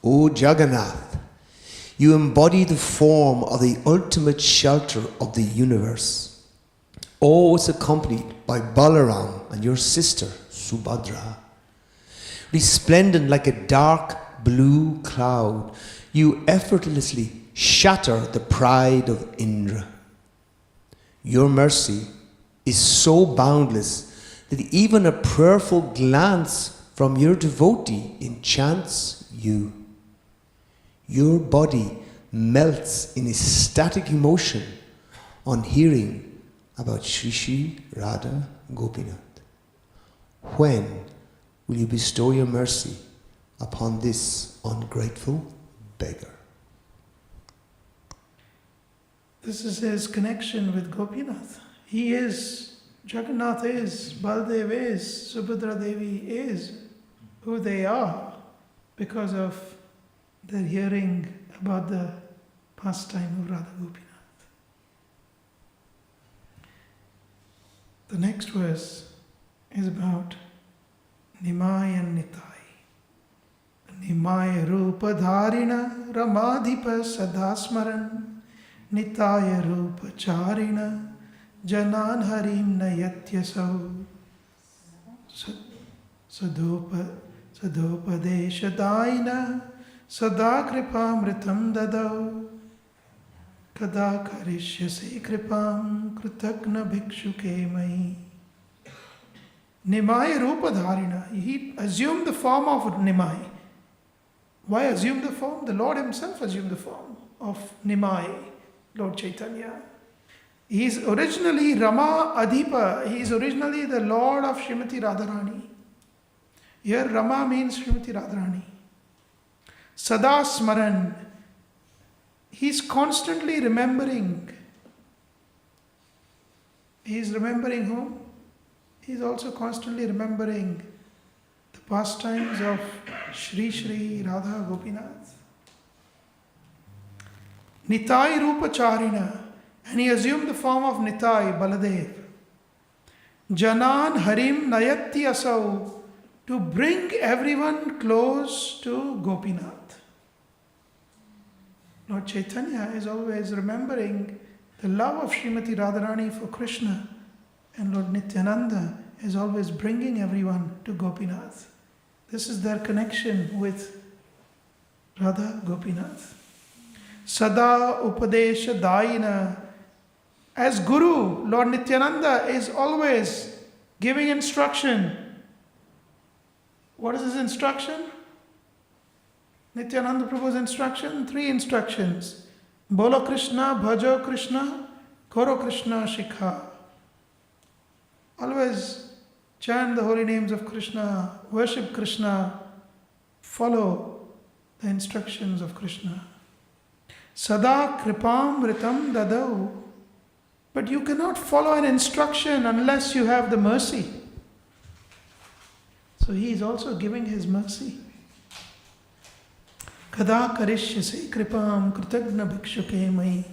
O Jagannath, you embody the form of the ultimate shelter of the universe, always accompanied by Balaram and your sister Subhadra. Resplendent like a dark blue cloud, you effortlessly shatter the pride of Indra. Your mercy is so boundless that even a prayerful glance from your devotee enchants you. Your body melts in ecstatic emotion on hearing about Shri Shri Radha Gopinath. When will you bestow your mercy upon this ungrateful beggar? This is his connection with Gopinath. He is, Jagannath is, Baldev is, Subhadra Devi is who they are because of their hearing about the pastime of Radha Gopinath. The next verse is about Nimai and Nitai. Nimai Rupa Dharina Ramadhipa Sadasmaran Nitaya Rupa Charina Janan Harim Nayatyasau Sadopadeshadaina Sada Kripamritam Dadau Kada Karishyase Kripam Kritakna Bhikshuke Mai. Nimai Rupa Dharina. He assumed the form of Nimai. Why assume the form? The Lord himself assumed the form of Nimai, Lord Chaitanya. He is originally Rama Adhipa. He is originally the Lord of Srimati Radharani. Here Rama means Srimati Radharani. Sada Smaran. He is constantly remembering. He is remembering whom? He is also constantly remembering the pastimes of Shri Shri Radha Gopinath. Nitai Rupa Charina. And he assumed the form of Nitai, Baladev. Janan Harim Nayati Asau. to bring everyone close to Gopinath. Lord Chaitanya is always remembering the love of Srimati Radharani for Krishna, and Lord Nityananda is always bringing everyone to Gopinath. This is their connection with Radha Gopinath. Sada Upadesha Daina. As Guru, Lord Nityananda is always giving instruction. What is his instruction? Nityananda Prabhu's instruction? 3 instructions. Bolo Krishna, Bhajo Krishna, Koro Krishna Shikha. Always chant the holy names of Krishna, worship Krishna, follow the instructions of Krishna. Sada Kripam Ritam Dadau. But you cannot follow an instruction unless you have the mercy. So he is also giving his mercy. Kada karishyase kripam kritagna bhikshuke mai.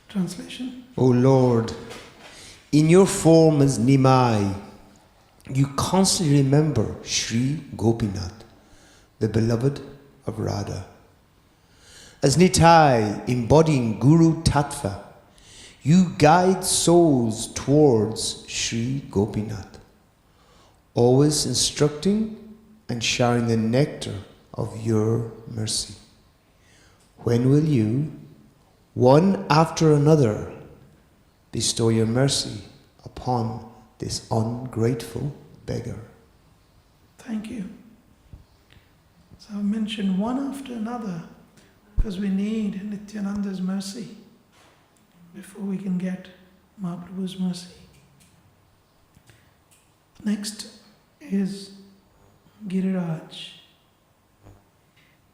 Translation. O Lord, in your form as Nimai, you constantly remember Sri Gopinath, the beloved of Radha. As Nitai, embodying Guru Tattva, you guide souls towards Sri Gopinath, always instructing and sharing the nectar of your mercy. When will you, one after another, bestow your mercy upon this ungrateful beggar? Thank you. So I've mentioned one after another because we need Nityananda's mercy before we can get Mahaprabhu's mercy. Next is Giriraj.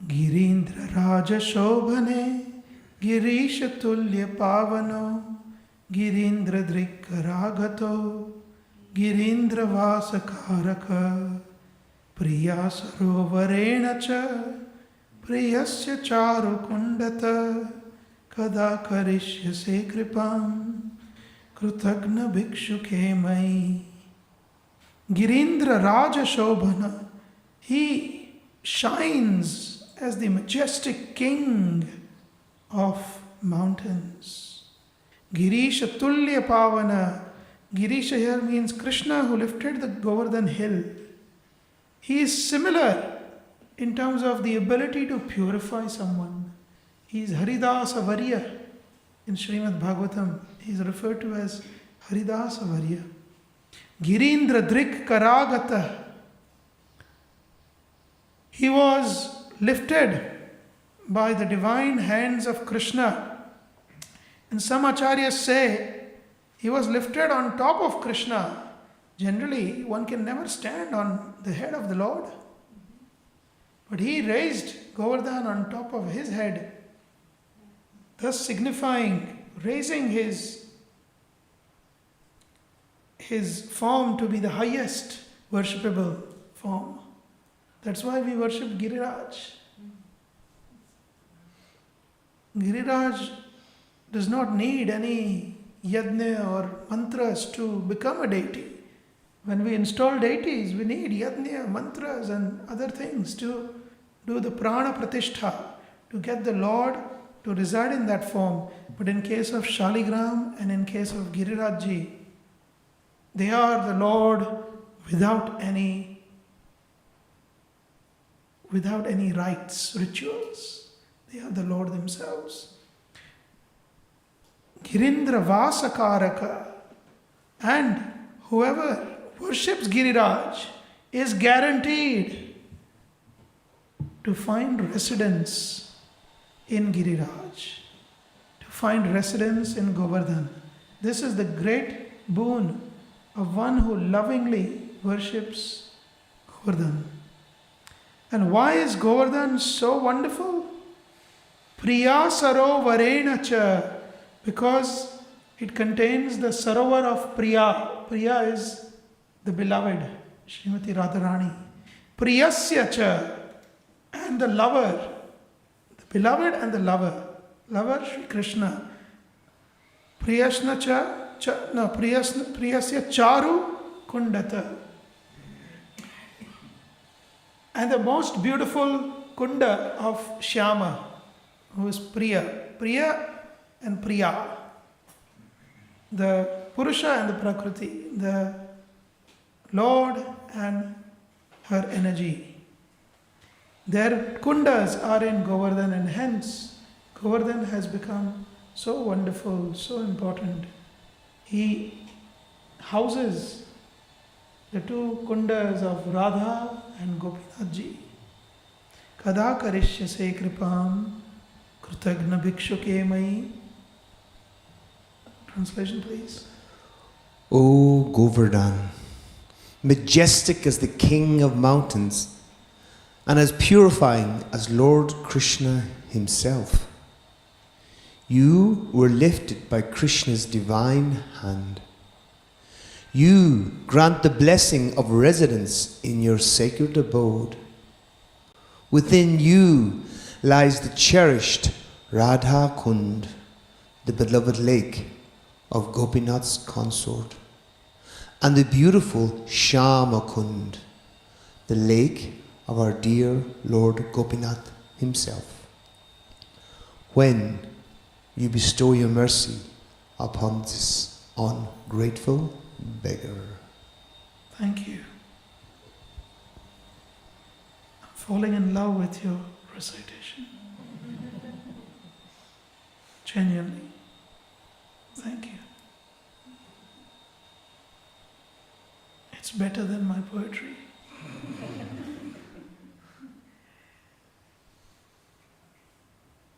Girindra Raja Shobhane Girisha Tulya Pavano Girindra Drikka Ragato Girindra Vasakaraka Priya Sarovarena Cha Priyasya Charu Kundata Kada Karishyase Kripam Krutagna Bhikshuke Mai. Girindra Raja Shobhana, he shines as the majestic king of mountains. Girisha Tulya Pavana. Girisha here means Krishna who lifted the Govardhan hill. He is similar in terms of the ability to purify someone. He is Haridasa Varya. In Srimad Bhagavatam, he is referred to as Haridasa Varya. Girindra Drik Karagata. He was lifted by the divine hands of Krishna. And some acharyas say he was lifted on top of Krishna. Generally, one can never stand on the head of the Lord. But he raised Govardhan on top of his head, thus signifying raising his form to be the highest worshipable form. That's why we worship Giriraj. Giriraj does not need any yajna or mantras to become a deity. When we install deities, we need yajna, mantras and other things to do the prana pratishtha, to get the Lord to reside in that form. But in case of Shaligram and in case of Girirajji, they are the Lord without any rites, rituals. They are the Lord themselves. Girindra Vasakaraka. And whoever worships Giriraj is guaranteed to find residence in Giriraj, to find residence in Govardhan. This is the great boon of one who lovingly worships Govardhan. And why is Govardhan so wonderful? Priya Sarovarena Cha. Because it contains the Sarovar of Priya. Priya is the beloved, Srimati Radharani. Priyasya Cha. And the lover. The beloved and the lover. Lover Shri Krishna. Priyasya Charu Kundata. And the most beautiful kunda of Shyama, who is Priya and Priya, the Purusha and the Prakriti, the Lord and her energy. Their kundas are in Govardhan, and hence Govardhan has become so wonderful, so important. He houses the two kundas of Radha and Gopinathji. Kada karishyase kripam krutagna bhikshuke mai. Translation, please. O Govardhan, majestic as the king of mountains, and as purifying as Lord Krishna himself, you were lifted by Krishna's divine hand. You grant the blessing of residence in your sacred abode. Within you lies the cherished Radha Kund, the beloved lake of Gopinath's consort, and the beautiful Shyama Kund, the lake of our dear Lord Gopinath himself. When you bestow your mercy upon this ungrateful beggar. Thank you. I'm falling in love with your recitation. Genuinely. Thank you. It's better than my poetry.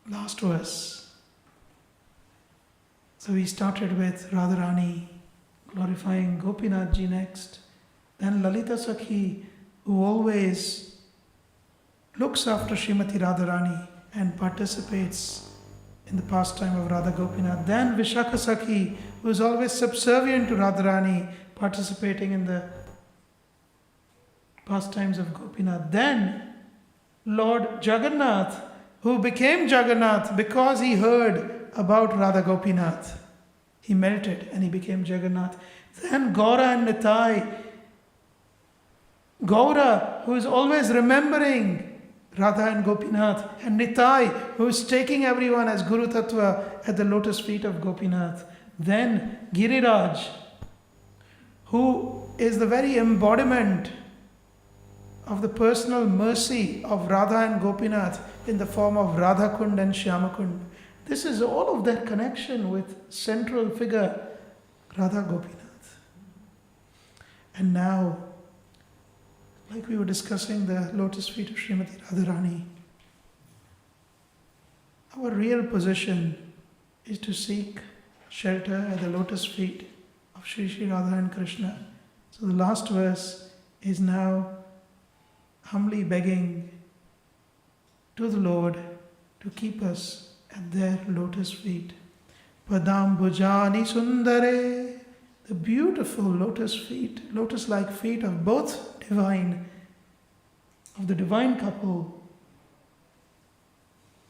Last verse. So we started with Radharani glorifying Gopinathji next. Then Lalita Sakhi, who always looks after Srimati Radharani and participates in the pastime of Radha Gopinath. Then Vishakha Sakhi, who is always subservient to Radharani, participating in the pastimes of Gopinath. Then Lord Jagannath, who became Jagannath because he heard about Radha Gopinath. He melted and he became Jagannath. Then Gaura and Nitai. Gaura, who is always remembering Radha and Gopinath, and Nitai, who is taking everyone as Guru Tattva at the lotus feet of Gopinath. Then Giriraj, who is the very embodiment of the personal mercy of Radha and Gopinath in the form of Radha Kund and Shyama Kund. This is all of that connection with central figure Radha Gopinath. And now, like we were discussing the lotus feet of Srimati Radharani, our real position is to seek shelter at the lotus feet of Sri Sri Radha and Krishna. So the last verse is now humbly begging to the Lord to keep us at their lotus feet. Padam Bhujani Sundare, the beautiful lotus feet, lotus-like feet of both divine, of the divine couple,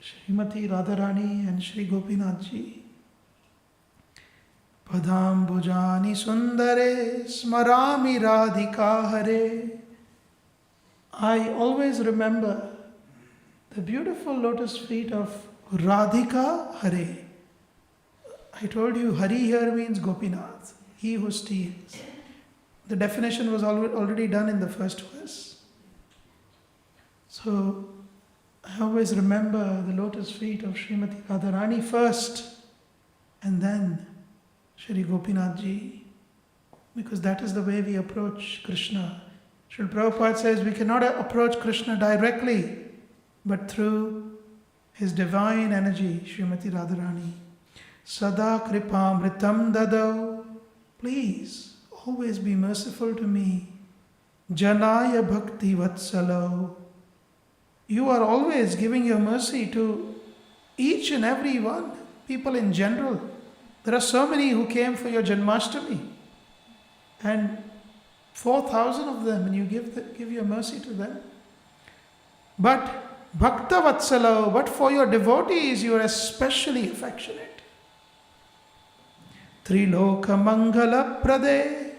Srimati Radharani and Sri Gopinathji. Padam Bhujani Sundare Smarami Radhika Hare. I always remember the beautiful lotus feet of Radhika Hare. I told you Hari here means Gopinath, he who steals. The definition was already done in the first verse. So I always remember the lotus feet of Srimati Radharani first, and then Shri Gopinathji, because that is the way we approach Krishna. Srila Prabhupada says we cannot approach Krishna directly, but through his divine energy, Srimati Radharani. Sada kripamritam dadau. Please, always be merciful to me. Janaya bhakti vatsalo. You are always giving your mercy to each and every one, people in general. There are so many who came for your Janmashtami, and 4,000 of them, and you give your mercy to them. But Bhakta Vatsalo, but for your devotees you are especially affectionate. Triloka Mangala Prade.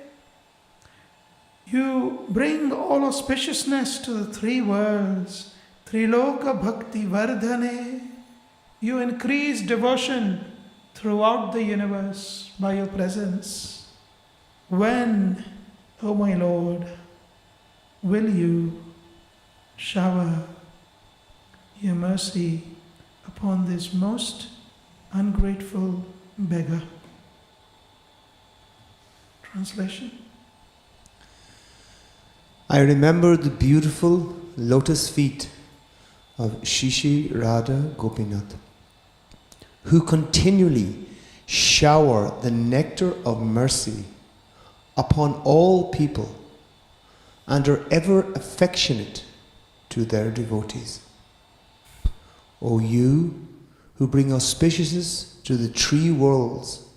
You bring all auspiciousness to the three worlds. Triloka Bhakti Vardhane. You increase devotion throughout the universe by your presence. When, O my Lord, will you shower your mercy upon this most ungrateful beggar? Translation. I remember the beautiful lotus feet of Shishi Radha Gopinath, who continually shower the nectar of mercy upon all people and are ever affectionate to their devotees. O you who bring auspiciousness to the three worlds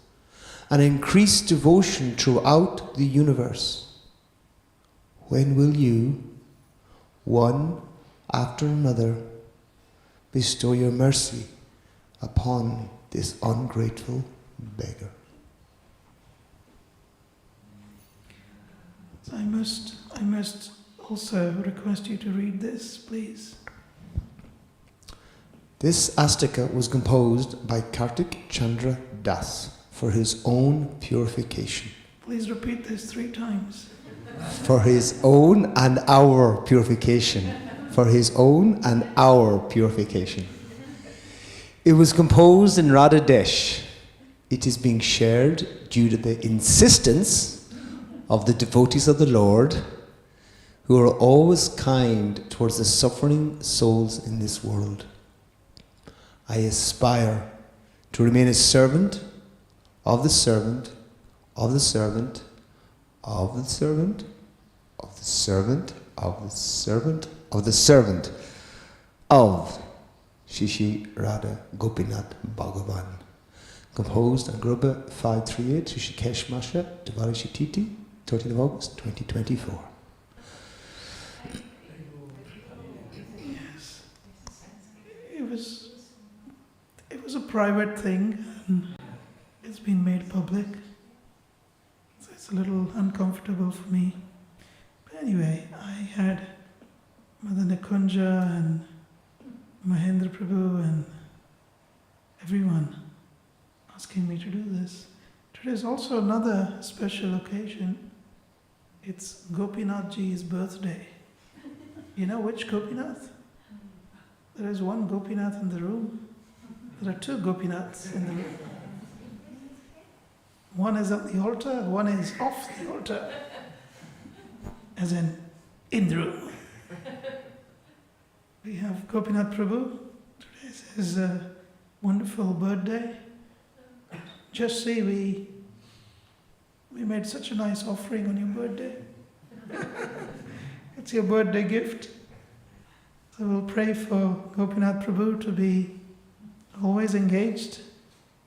and increase devotion throughout the universe, when will you, one after another, bestow your mercy upon this ungrateful beggar? I must also request you to read this, please. This astika was composed by Kartik Chandra Das for his own purification. Please repeat this 3 times. For his own and our purification. For his own and our purification. It was composed in Radhadesh. It is being shared due to the insistence of the devotees of the Lord, who are always kind towards the suffering souls in this world. I aspire to remain a servant of the servant of the servant of the servant of the servant of the servant of the servant of Shishi Radha Gopinath Bhagavan. Composed on Gruba 538 Rishikesh Masha Diwali Shititi, 13th of August 2024. Yes. It was a private thing, and it's been made public. So it's a little uncomfortable for me. But anyway, I had Mother Nikunja and Mahendra Prabhu and everyone asking me to do this. Today is also another special occasion. It's Gopinath Ji's birthday. You know which Gopinath? There is one Gopinath in the room. There are 2 Gopinaths in the room. One is at the altar, one is off the altar. As in the room. We have Gopinath Prabhu. Today is his wonderful birthday. Just see, we made such a nice offering on your birthday. It's your birthday gift. So we'll pray for Gopinath Prabhu to be always engaged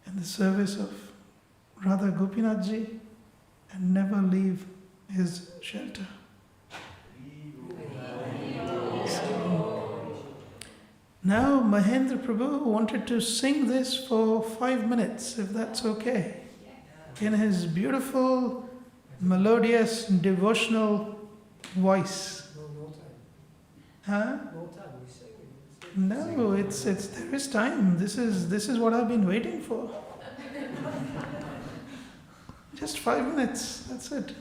in the service of Radha Gopinath Ji and never leave his shelter. Now Mahendra Prabhu wanted to sing this for 5 minutes, if that's okay. In his beautiful, melodious, devotional voice. No time. Huh? No time, we say. No, it's there is time. This is what I've been waiting for. Just 5 minutes, that's it.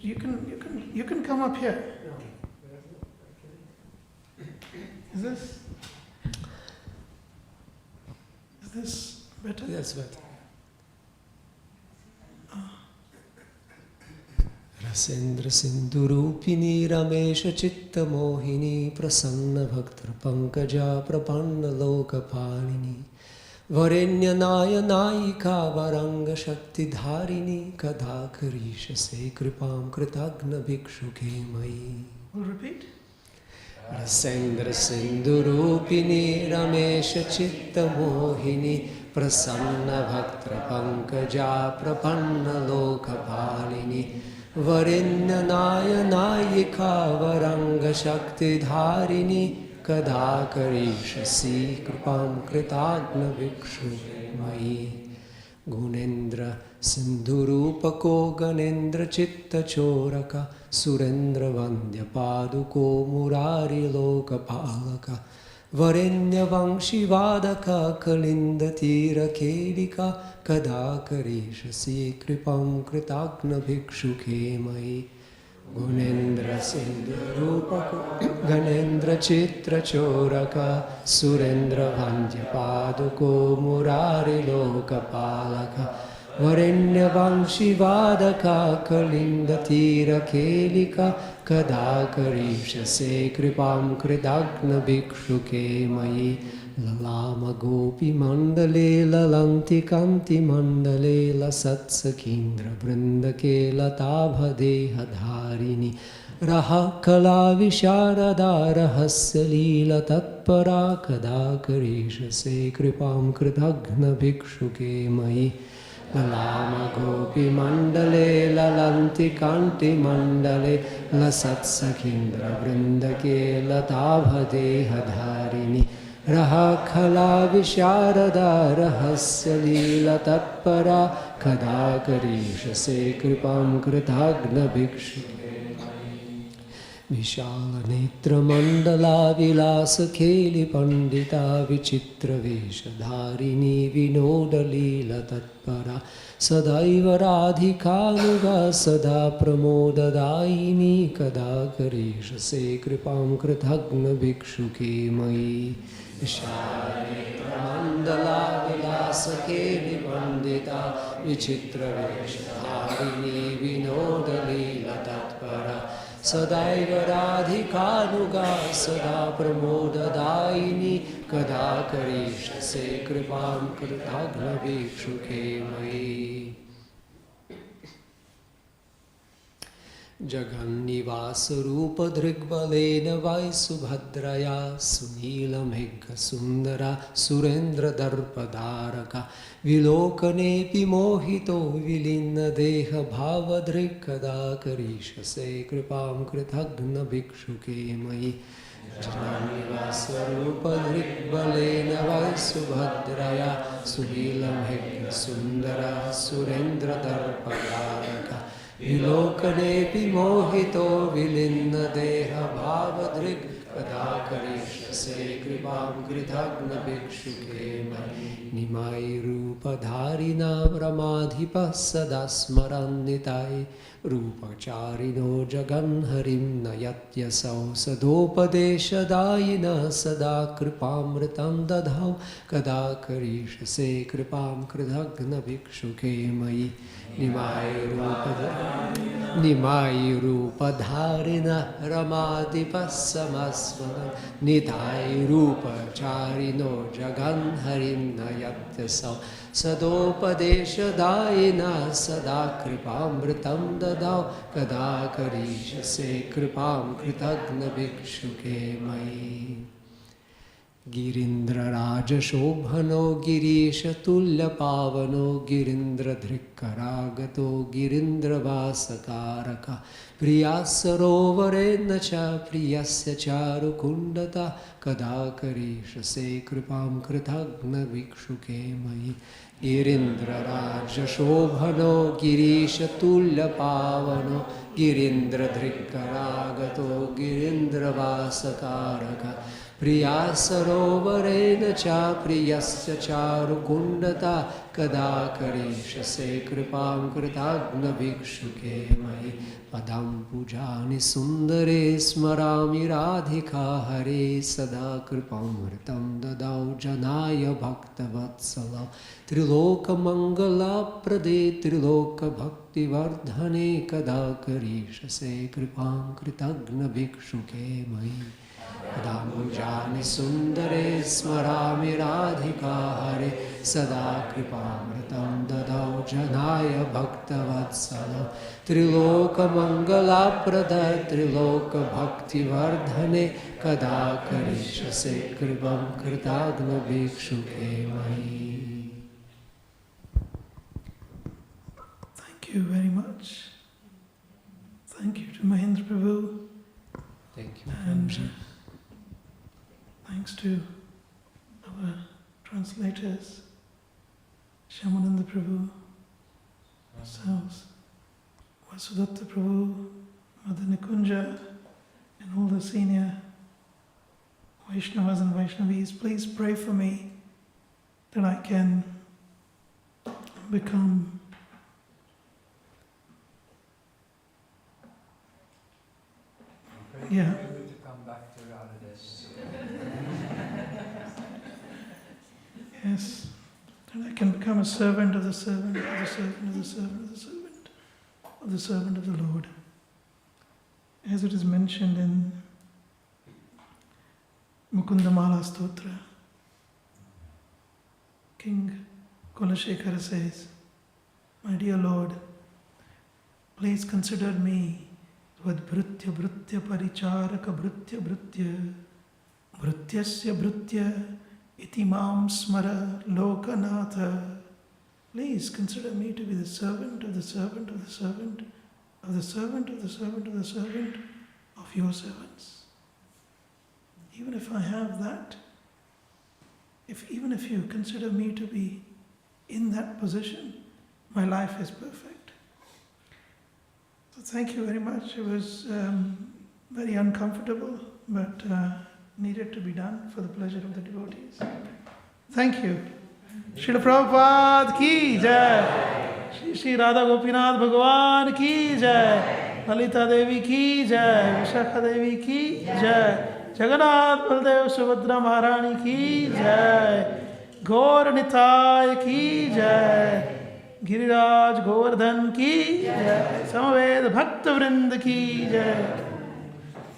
You can come up here. No. Is this better? That's better. Rasendra Sindhurupini Ramesha Chitta Mohini Prasanna Bhaktra Pankaja Prapanna Lokapalini Varenya Naya Nayika Varanga Shakti Dharini Kadhakarisha Se Kripam Kritagna Bhikshuke Mai. We'll repeat. Rasendra Sindhurupini Ramesha Chitta Mohini Prasanna Bhaktra Pankaja Prapanna Lokapalini Varenya Naya Nayika Varanga Shakti Dharini Kadhakarisha Si Kripam Kritagna Vikshu Mai Gunendra सिन्धुरूपको गणेन्द्रचित्तचोरक सुरेन्द्रवन्द्यपादुको मुरारिलोकपालक वरेण्यवंशीवादक कलिन्दतीरकेलिका कदा करिष्यसि कृपां कृताग्नभिक्षुके मयि गुणेन्द्रसिन्धुरूपको गणेन्द्रचित्रचोरक सुरेन्द्रवन्द्यपादुको मुरारिलोकपालक वरेण्यवंशीवादक कलिन्दतीरकेलिका कदा करिष्यसे कृपां कृताग्नभिक्षुके मयि ललामगोपीमण्डले ललन्ति कान्तिमण्डले लसत्सखीन्द्रवृन्दके लताभदेहधारिणि कलाविशारदा रहस्यलीलतत्परा कदा करिष्यसे कृपां कृतघ्नभिक्षुके मयि ललामगोपीमण्डले ललन्ति कान्तिमण्डले लसत्सखीन्द्रवृन्दके लताभदेहधारिणि कलाविशारदा रहस्यलीलतत्परा कदा करिष्यसे कृपां कृताग्नभिक्षुके विशालनेत्रमण्डला विलासखेलिपण्डिता विचित्रवेषधारिणी विनोदलीलतत्परा सदैव राधिकानुगा सदा प्रमोददायिनी कदा करिष्यसे कृपां कृतघ्नभिक्षुके मयि विशालनेत्रमण्डला विलासखेलिपण्डिता विचित्रवेषधारिणी विनोदलीलतत्परा सदैव राधिकानुगा सदा प्रमोददायिनी कदा करिष्यसे कृपां कृताग्नभिक्षुके मयि जगन्निवासरूपदृग्बलेन वै सुभद्रया सुनीलमेघसुन्दरा सुरेन्द्रदर्पधारका विलोकनेऽपि मोहितो विलीनदेहभावदृक् कदा करिष्यसे कृपां कृतघ्नभिक्षुके मयि जगन्निवासरूपदृग्बलेन वै सुभद्रया सुनीलमेघसुन्दरा सुरेन्द्रदर्पधारका विलोकनेऽपि मोहितो विलीनदेहभावदृक् कदा करिष्यसे कृपां कृतघ्नभिक्षुके मयि निमायरूपधारिणां रमाधिपः सदा स्मरन्निताय रूपचारिणो जगन्हरिं नयत्यसौ सदोपदेशदायिनः सदा कृपामृतं दधौ कदा करिष्यसे कृपां कृतघ्नभिक्षुके मयि निमायरूपधारिणः रमाधिपः समस्मरन् नितायरूपचारिणो जगन्हरिं नयत्यसौ सदोपदेशदायिनः सदा कृपामृतं ददौ कदा करिष्यसे कृपां कृतघ्नभिक्षुके मयि गिरीन्द्रराजशोभनो गिरीशतुल्यपावनो गिरीन्द्रधृक्करागतो गिरीन्द्रवासकारक प्रिया सरोवरेण च प्रियस्य चारुकुण्डता कदा करिष्यसे कृपां कृतघ्नभिक्षुके मयि गिरीन्द्रराजशोभनो गिरीशतुल्यपावनो गिरीन्द्रधृक्करागतो गिरीन्द्रवासकारक प्रिया सरोवरेण च प्रियस्य चारुकुण्डता कदा करिष्यसे कृपां कृताग्नभिक्षुके मयि पदं पूजानि सुन्दरे स्मरामि राधिका हरे सदा कृपामृतं ददौ जनाय भक्तवत्सलौ त्रिलोकमङ्गलप्रदे त्रिलोकभक्तिवर्धने कदा करिष्यसे कृपां कृतघ्नभिक्षुके मयि पदाम्बुजानि सुन्दरे स्मरामि राधिका हरे सदा कृपामृतं ददौ जनाय भक्तवत्सलौ त्रिलोकमङ्गलप्रद त्रिलोकभक्तिवर्धने कदा करिष्यसे कृपां कृताग्नभिक्षुके मयि Thank you very much. Thank you to Mahendra Prabhu. Thank you. And thanks to our translators, Shyamananda Prabhu, So, Vasudatta Prabhu, Mother Nikunja, and all the senior Vaishnavas and Vaishnavis, please pray for me that I can become Pray Yeah. for you to come back to Radhadesh. Yes, that I can become a servant of the servant of the servant of the servant of the servant of the servant of the Lord. As it is mentioned in Mukundamala Stotra, King Kulashekara says, "My dear Lord, please consider me Vadbhrutya Bhrutya Paricharaka Bhrutya Bhrutya Bhrutyasya Bhrutya Iti Mam Smara Lokanatha." Please consider me to be the servant of the servant of the servant of the servant of the servant of the servant of your servants. Even if I have that, even if you consider me to be in that position, my life is perfect. So thank you very much. It was very uncomfortable, but needed to be done for the pleasure of the devotees. Thank you. Srila Prabhupada ki jai. Shri Radha Gopinath Bhagavan ki jai. Lalita Devi ki jai. Vishakha Devi ki jai. Jagannath Baldev Subhadra Maharani ki jai. Gaur Nitai ki jai. Giriraj Govardhan ki jai. Samaved Bhakta Vrind ki jai.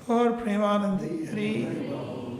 Gaur Premanandi Hari Bol.